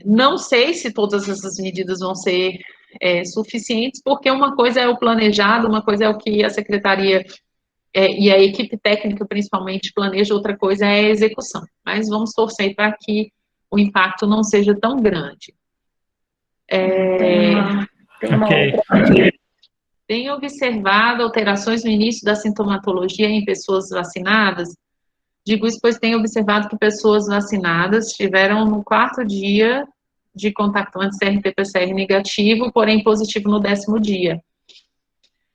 S2: Não sei se todas essas medidas vão ser suficientes, porque uma coisa é o planejado, uma coisa é o que a secretaria e a equipe técnica, principalmente, planeja, outra coisa é a execução. Mas vamos torcer para que o impacto não seja tão grande. Tem observado alterações no início da sintomatologia em pessoas vacinadas? Digo isso, pois tenho observado que pessoas vacinadas tiveram no 4º dia de contato antes RT-PCR negativo, porém positivo no 10º dia.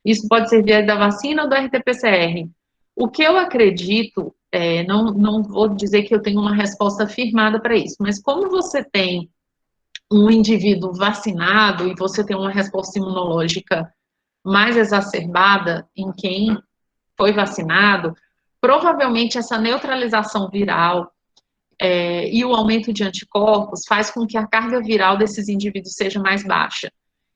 S2: Isso pode ser via da vacina ou do RT-PCR? O que eu acredito, não vou dizer que eu tenho uma resposta afirmada para isso, mas como você tem um indivíduo vacinado e você tem uma resposta imunológica mais exacerbada em quem foi vacinado, provavelmente essa neutralização viral e o aumento de anticorpos faz com que a carga viral desses indivíduos seja mais baixa.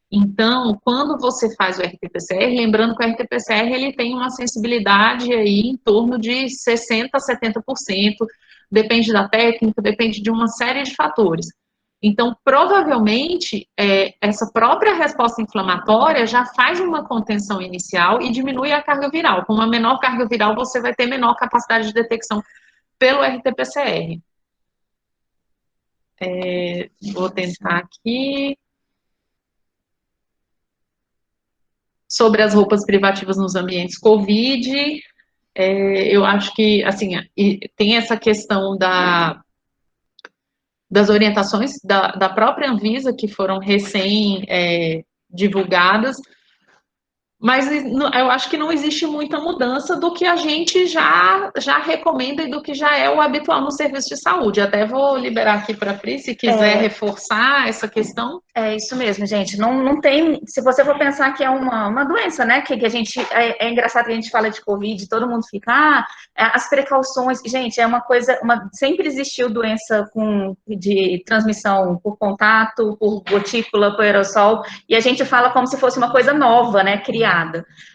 S2: Então, quando você faz o RT-PCR, lembrando que o RT-PCR ele tem uma sensibilidade aí em torno de 60% a 70%, depende da técnica, depende de uma série de fatores. Então, provavelmente, essa própria resposta inflamatória já faz uma contenção inicial e diminui a carga viral. Com uma menor carga viral, você vai ter menor capacidade de detecção pelo RT-PCR. Vou tentar aqui. Sobre as roupas privativas nos ambientes COVID, eu acho que, assim, tem essa questão das orientações da própria Anvisa, que foram recém-divulgadas, mas eu acho que não existe muita mudança do que a gente já recomenda e do que já é o habitual no serviço de saúde. Até vou liberar aqui para a Pri, se quiser reforçar essa questão.
S3: É isso mesmo, gente. Não tem. Se você for pensar que é uma doença, né? Que a gente. É engraçado que a gente fala de Covid, todo mundo fica. As precauções. Gente, é uma coisa. Sempre existiu doença de transmissão por contato, por gotícula, por aerossol, e a gente fala como se fosse uma coisa nova, né? Criada.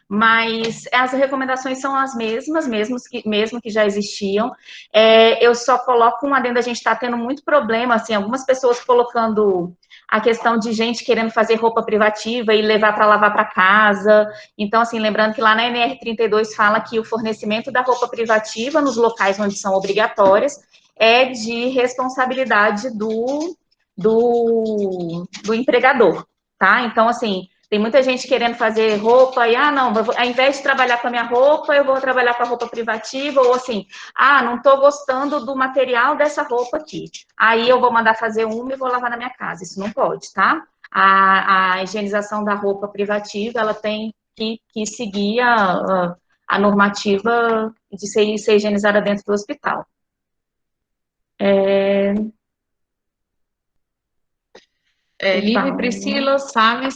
S3: Mas as recomendações são as mesmas, mesmo que já existiam. Eu só coloco um adendo, a gente está tendo muito problema, assim, algumas pessoas colocando a questão de gente querendo fazer roupa privativa e levar para lavar para casa. Então, assim, lembrando que lá na NR32 fala que o fornecimento da roupa privativa nos locais onde são obrigatórias é de responsabilidade do empregador, tá? Então, assim, tem muita gente querendo fazer roupa e, não, ao invés de trabalhar com a minha roupa, eu vou trabalhar com a roupa privativa, ou assim, não estou gostando do material dessa roupa aqui. Aí eu vou mandar fazer uma e vou lavar na minha casa. Isso não pode, tá? A higienização da roupa privativa, ela tem que seguir a normativa de ser higienizada dentro do hospital.
S2: Lívia e Priscila, sabe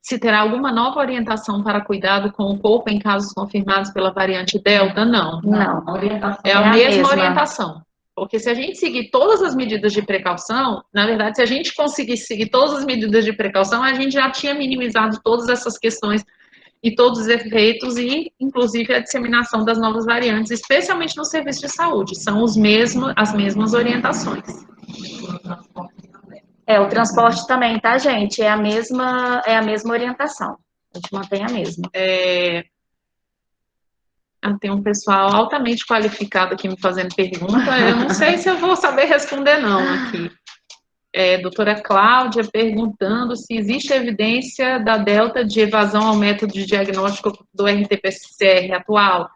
S2: se terá alguma nova orientação para cuidado com o corpo em casos confirmados pela variante Delta? Não.
S3: Não.
S2: É a mesma orientação. Porque se a gente seguir todas as medidas de precaução, na verdade, se a gente conseguisse seguir todas as medidas de precaução, a gente já tinha minimizado todas essas questões e todos os efeitos e, inclusive, a disseminação das novas variantes, especialmente no serviço de saúde. São as mesmas orientações.
S3: O transporte também, tá, gente? É a mesma orientação. A gente mantém a mesma.
S2: Tem um pessoal altamente qualificado aqui me fazendo pergunta, eu não sei se eu vou saber responder não aqui. Doutora Cláudia perguntando se existe evidência da delta de evasão ao método de diagnóstico do RT-PCR atual.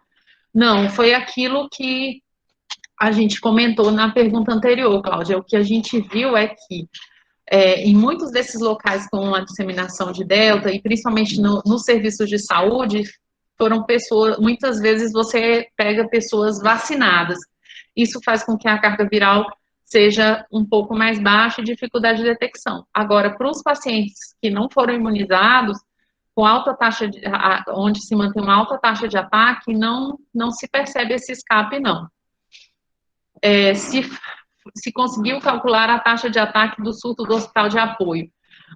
S2: Não, foi aquilo que a gente comentou na pergunta anterior, Cláudia. O que a gente viu é que em muitos desses locais com a disseminação de delta, e principalmente nos serviços de saúde, foram pessoas, muitas vezes você pega pessoas vacinadas. Isso faz com que a carga viral seja um pouco mais baixa e dificuldade de detecção. Agora, para os pacientes que não foram imunizados, com alta taxa onde se mantém uma alta taxa de ataque, não se percebe esse escape, não. Se conseguiu calcular a taxa de ataque do surto do hospital de apoio.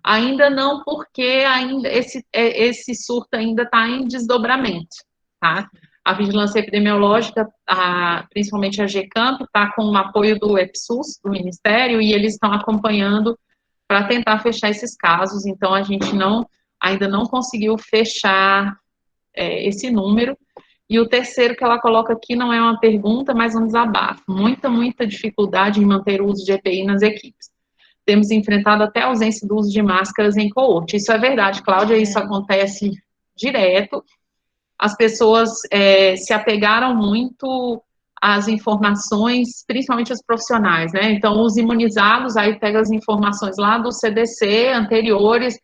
S2: Ainda não, porque ainda esse surto ainda está em desdobramento, tá? A vigilância epidemiológica, principalmente a GCamp, está com o apoio do EPSUS, do Ministério, e eles estão acompanhando para tentar fechar esses casos, então a gente ainda não conseguiu fechar esse número. E o terceiro que ela coloca aqui não é uma pergunta, mas um desabafo. Muita dificuldade em manter o uso de EPI nas equipes. Temos enfrentado até a ausência do uso de máscaras em coorte. Isso é verdade, Cláudia, isso acontece direto. As pessoas se apegaram muito às informações, principalmente os profissionais, né? Então, os imunizados, aí pega as informações lá do CDC anteriores.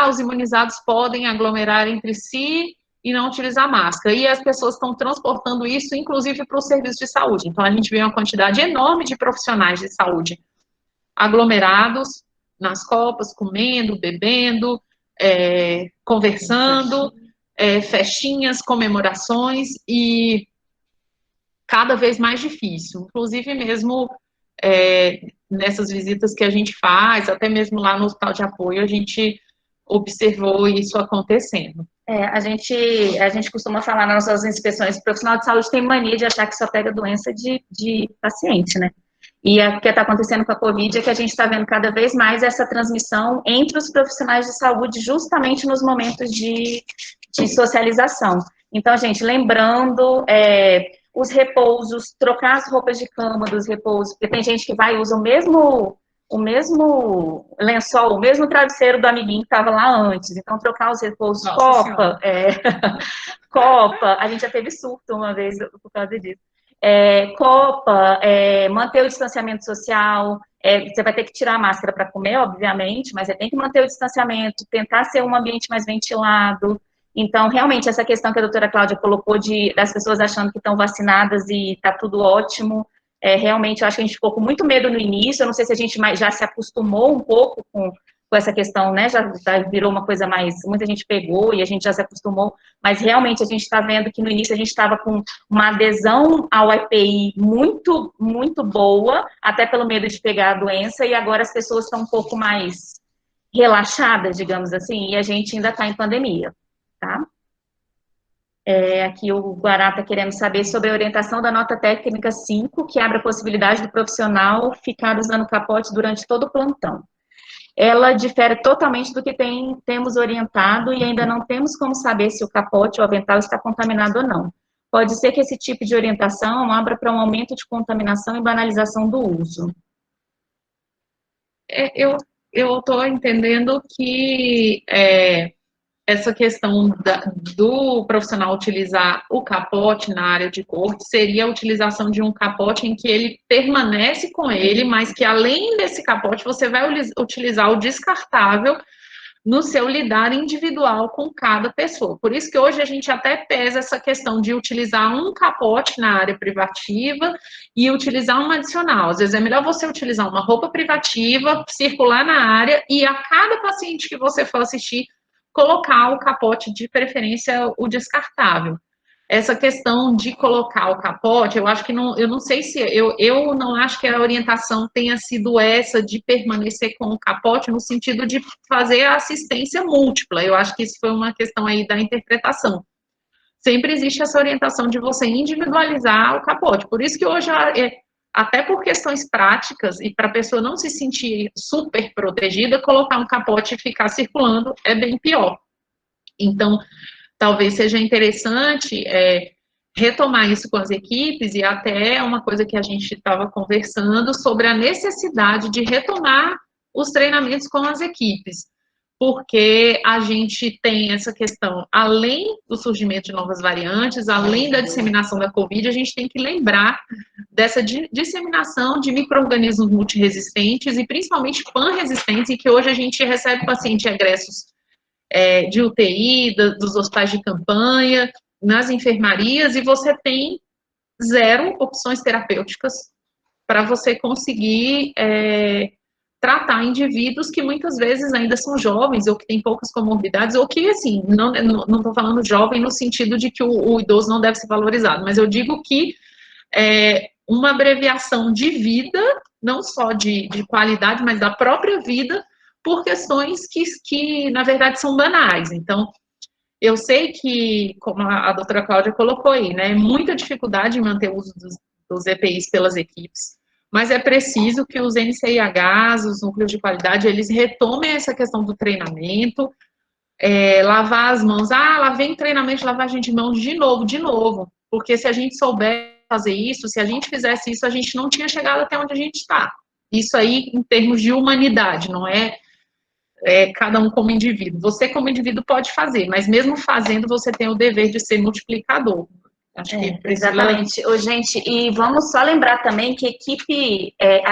S2: Os imunizados podem aglomerar entre si e não utilizar máscara. E as pessoas estão transportando isso, inclusive, para o serviço de saúde. Então, a gente vê uma quantidade enorme de profissionais de saúde aglomerados nas copas, comendo, bebendo, conversando, festinhas, comemorações, e cada vez mais difícil. Inclusive, mesmo nessas visitas que a gente faz, até mesmo lá no hospital de apoio, a gente observou isso acontecendo.
S3: A gente costuma falar nas nossas inspeções, o profissional de saúde tem mania de achar que só pega doença de paciente, né? E o que está acontecendo com a Covid é que a gente está vendo cada vez mais essa transmissão entre os profissionais de saúde, justamente nos momentos de socialização. Então, gente, lembrando, os repousos, trocar as roupas de cama dos repousos, porque tem gente que vai e usa o mesmo lençol, o mesmo travesseiro do amiguinho que estava lá antes. Então, trocar os repousos, Copa, Copa, a gente já teve surto uma vez por causa disso. Copa, manter o distanciamento social, você vai ter que tirar a máscara para comer, obviamente, mas você tem que manter o distanciamento, tentar ser um ambiente mais ventilado. Então, realmente, essa questão que a doutora Cláudia colocou das pessoas achando que estão vacinadas e está tudo ótimo, realmente, eu acho que a gente ficou com muito medo no início, eu não sei se a gente já se acostumou um pouco com essa questão, né, já virou uma coisa mais, muita gente pegou e a gente já se acostumou, mas realmente a gente está vendo que no início a gente estava com uma adesão ao EPI muito, muito boa, até pelo medo de pegar a doença, e agora as pessoas estão um pouco mais relaxadas, digamos assim, e a gente ainda está em pandemia, tá? Aqui o Guará está querendo saber sobre a orientação da nota técnica 5, que abre a possibilidade do profissional ficar usando capote durante todo o plantão. Ela difere totalmente do que temos orientado e ainda não temos como saber se o capote ou avental está contaminado ou não. Pode ser que esse tipo de orientação abra para um aumento de contaminação e banalização do uso.
S2: Eu estou entendendo que essa questão do profissional utilizar o capote na área de corte seria a utilização de um capote em que ele permanece com ele, mas que além desse capote você vai utilizar o descartável no seu lidar individual com cada pessoa. Por isso que hoje a gente até pesa essa questão de utilizar um capote na área privativa e utilizar um adicional. Às vezes é melhor você utilizar uma roupa privativa, circular na área e a cada paciente que você for assistir, colocar o capote, de preferência o descartável. Essa questão de colocar o capote, eu acho que não, eu não sei se, eu não acho que a orientação tenha sido essa de permanecer com o capote no sentido de fazer a assistência múltipla, eu acho que isso foi uma questão aí da interpretação. Sempre existe essa orientação de você individualizar o capote, por isso que hoje, até por questões práticas e para a pessoa não se sentir super protegida, colocar um capote e ficar circulando é bem pior. Então, talvez seja interessante retomar isso com as equipes, e até uma coisa que a gente estava conversando sobre a necessidade de retomar os treinamentos com as equipes, porque a gente tem essa questão, além do surgimento de novas variantes, além da disseminação da Covid, a gente tem que lembrar dessa disseminação de micro-organismos multiresistentes e principalmente pan-resistentes, em que hoje a gente recebe pacientes egressos de UTI, dos hospitais de campanha, nas enfermarias, e você tem 0 opções terapêuticas para você conseguir tratar indivíduos que muitas vezes ainda são jovens, ou que têm poucas comorbidades, ou que, assim, não estou falando jovem no sentido de que o idoso não deve ser valorizado, mas eu digo que uma abreviação de vida, não só de qualidade, mas da própria vida, por questões que na verdade, são banais. Então, eu sei que, como a doutora Cláudia colocou aí, né, muita dificuldade em manter o uso dos EPIs pelas equipes, mas é preciso que os NCIHs, os núcleos de qualidade, eles retomem essa questão do treinamento, lavar as mãos. Lá vem treinamento de lavagem de mãos de novo, porque se a gente souber fazer isso, se a gente fizesse isso, a gente não tinha chegado até onde a gente está. Isso aí em termos de humanidade, não é cada um como indivíduo. Você como indivíduo pode fazer, mas mesmo fazendo, você tem o dever de ser multiplicador. Acho que
S3: exatamente. Gente, e vamos só lembrar também que a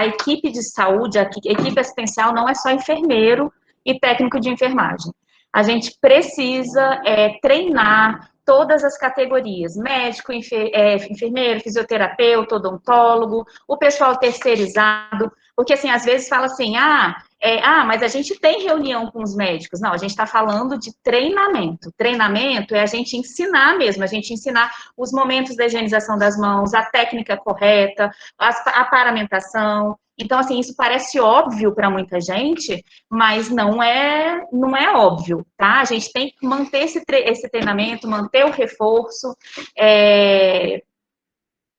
S3: equipe de saúde, a equipe assistencial não é só enfermeiro e técnico de enfermagem. A gente precisa treinar todas as categorias, médico, enfermeiro, fisioterapeuta, odontólogo, o pessoal terceirizado, porque assim, às vezes fala assim, mas a gente tem reunião com os médicos. Não, a gente está falando de treinamento. Treinamento é a gente ensinar mesmo, a gente ensinar os momentos da higienização das mãos, a técnica correta, a paramentação. Então, assim, isso parece óbvio para muita gente, mas não é óbvio, tá? A gente tem que manter esse treinamento, manter o reforço.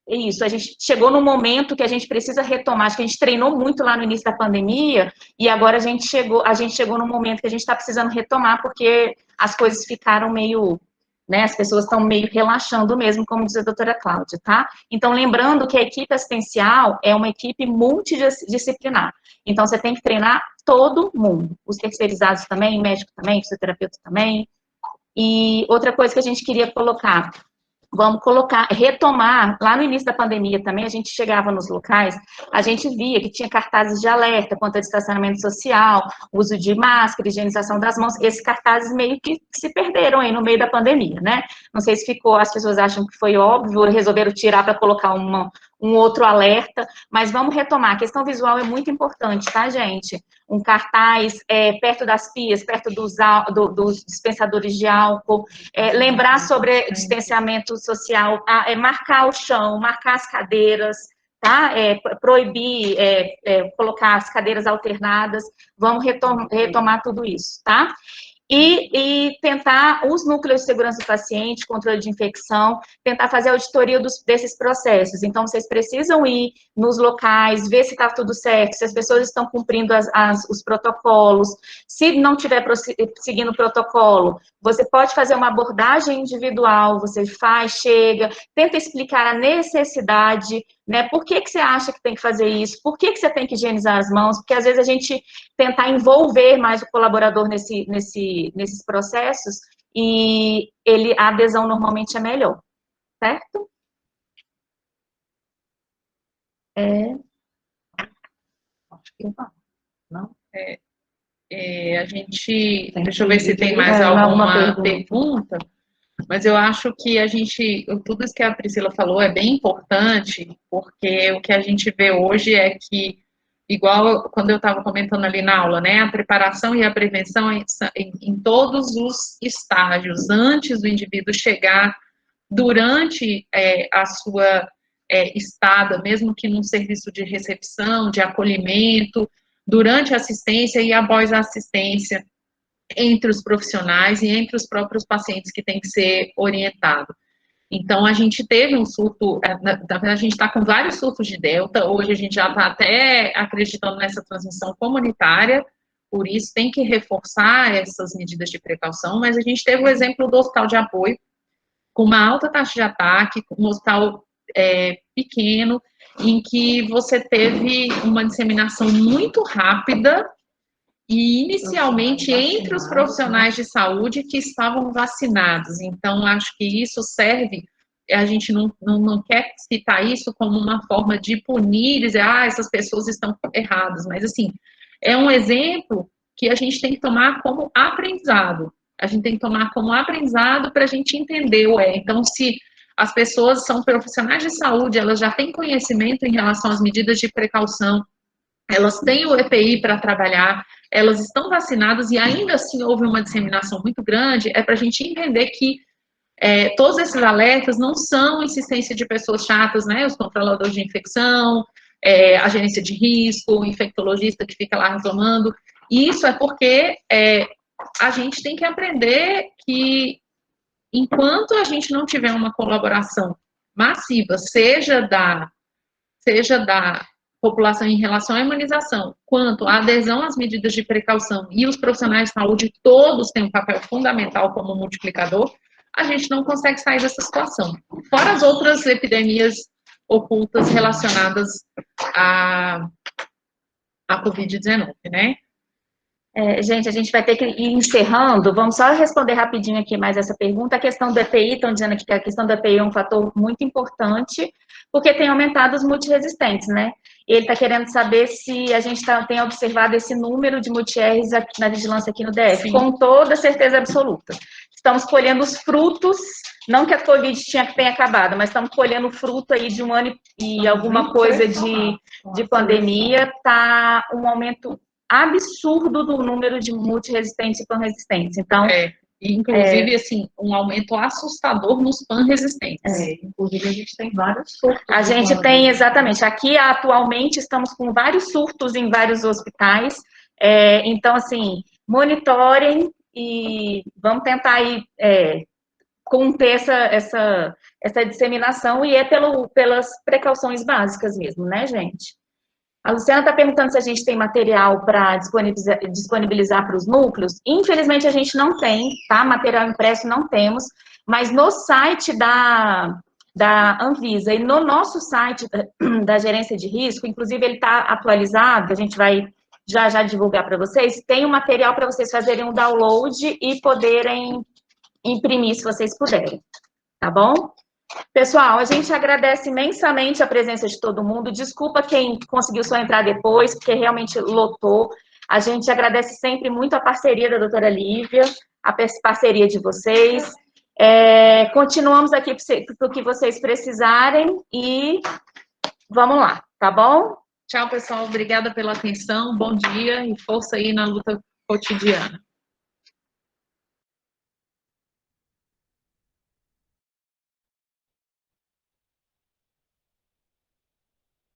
S3: Isso, a gente chegou no momento que a gente precisa retomar, acho que a gente treinou muito lá no início da pandemia, e agora a gente chegou no momento que a gente está precisando retomar, porque as coisas ficaram meio, né, as pessoas estão meio relaxando mesmo, como diz a doutora Cláudia, tá? Então, lembrando que a equipe assistencial é uma equipe multidisciplinar, então você tem que treinar todo mundo, os terceirizados também, médico também, fisioterapeuta também, e outra coisa que a gente queria colocar, vamos retomar, lá no início da pandemia também, a gente chegava nos locais, a gente via que tinha cartazes de alerta quanto a distanciamento social, uso de máscara, higienização das mãos, esses cartazes meio que se perderam aí no meio da pandemia, né? Não sei se ficou, as pessoas acham que foi óbvio, resolveram tirar para colocar um outro alerta, mas vamos retomar, a questão visual é muito importante, tá, gente? Um cartaz perto das pias, perto dos dispensadores de álcool, lembrar sobre distanciamento social, marcar o chão, marcar as cadeiras, tá? Proibir colocar as cadeiras alternadas, vamos retomar tudo isso, tá? E tentar, os núcleos de segurança do paciente, controle de infecção, tentar fazer a auditoria desses processos. Então, vocês precisam ir nos locais, ver se está tudo certo, se as pessoas estão cumprindo os protocolos. Se não estiver seguindo o protocolo, você pode fazer uma abordagem individual, você chega, tenta explicar a necessidade, né? Por que você acha que tem que fazer isso? Por que você tem que higienizar as mãos? Porque, às vezes, a gente tentar envolver mais o colaborador nesses processos e a adesão normalmente é melhor, certo?
S2: Acho que não. A gente... Deixa eu ver se tem mais alguma pergunta. Mas eu acho que tudo isso que a Priscila falou é bem importante, porque o que a gente vê hoje é que, igual quando eu estava comentando ali na aula, né, a preparação e a prevenção em todos os estágios, antes do indivíduo chegar, durante a sua estada, mesmo que num serviço de recepção, de acolhimento, durante a assistência e após a assistência, entre os profissionais e entre os próprios pacientes que tem que ser orientado. Então, a gente teve um surto, a gente está com vários surtos de Delta, hoje a gente já está até acreditando nessa transmissão comunitária, por isso tem que reforçar essas medidas de precaução, mas a gente teve o exemplo do hospital de apoio, com uma alta taxa de ataque, um hospital pequeno, em que você teve uma disseminação muito rápida e inicialmente entre os profissionais de saúde que estavam vacinados. Então, acho que isso serve, a gente não quer citar isso como uma forma de punir, dizer, essas pessoas estão erradas, mas assim, é um exemplo que a gente tem que tomar como aprendizado. A gente tem que tomar como aprendizado para a gente entender, então se as pessoas são profissionais de saúde, elas já têm conhecimento em relação às medidas de precaução, elas têm o EPI para trabalhar, elas estão vacinadas e ainda assim houve uma disseminação muito grande, é para a gente entender que todos esses alertas não são insistência de pessoas chatas, né, os controladores de infecção, a gerência de risco, o infectologista que fica lá reclamando, e isso é porque a gente tem que aprender que enquanto a gente não tiver uma colaboração massiva, seja da população em relação à imunização, quanto à adesão às medidas de precaução, e os profissionais de saúde todos têm um papel fundamental como multiplicador, a gente não consegue sair dessa situação. Fora as outras epidemias ocultas relacionadas à Covid-19, né?
S3: Gente, a gente vai ter que ir encerrando. Vamos só responder rapidinho aqui mais essa pergunta. A questão do EPI, estão dizendo aqui que a questão do EPI é um fator muito importante, porque tem aumentado os multiresistentes, né? Ele está querendo saber se a gente tem observado esse número de multi-Rs na vigilância aqui no DF. Sim. Com toda certeza absoluta. Estamos colhendo os frutos, não que a Covid tenha acabado, mas estamos colhendo o fruto aí de um ano e alguma coisa de pandemia. Está um aumento absurdo do número de multiresistentes e pan-resistentes. Então,
S2: inclusive, assim, um aumento assustador nos pan-resistentes.
S1: Inclusive, a gente tem vários surtos.
S3: A gente tem, exatamente. Aqui, atualmente, estamos com vários surtos em vários hospitais. Então, assim, monitorem e vamos tentar aí conter essa disseminação, e pelas precauções básicas mesmo, né, gente? A Luciana está perguntando se a gente tem material para disponibilizar para os núcleos. Infelizmente, a gente não tem, tá? Material impresso não temos, mas no site da Anvisa e no nosso site da gerência de risco, inclusive ele está atualizado, a gente vai já divulgar para vocês, tem um material para vocês fazerem um download e poderem imprimir, se vocês puderem, tá bom? Pessoal, a gente agradece imensamente a presença de todo mundo. Desculpa quem conseguiu só entrar depois, porque realmente lotou. A gente agradece sempre muito a parceria da doutora Lívia, a parceria de vocês. Continuamos aqui para o que vocês precisarem e vamos lá, tá bom?
S2: Tchau, pessoal. Obrigada pela atenção. Bom dia e força aí na luta cotidiana.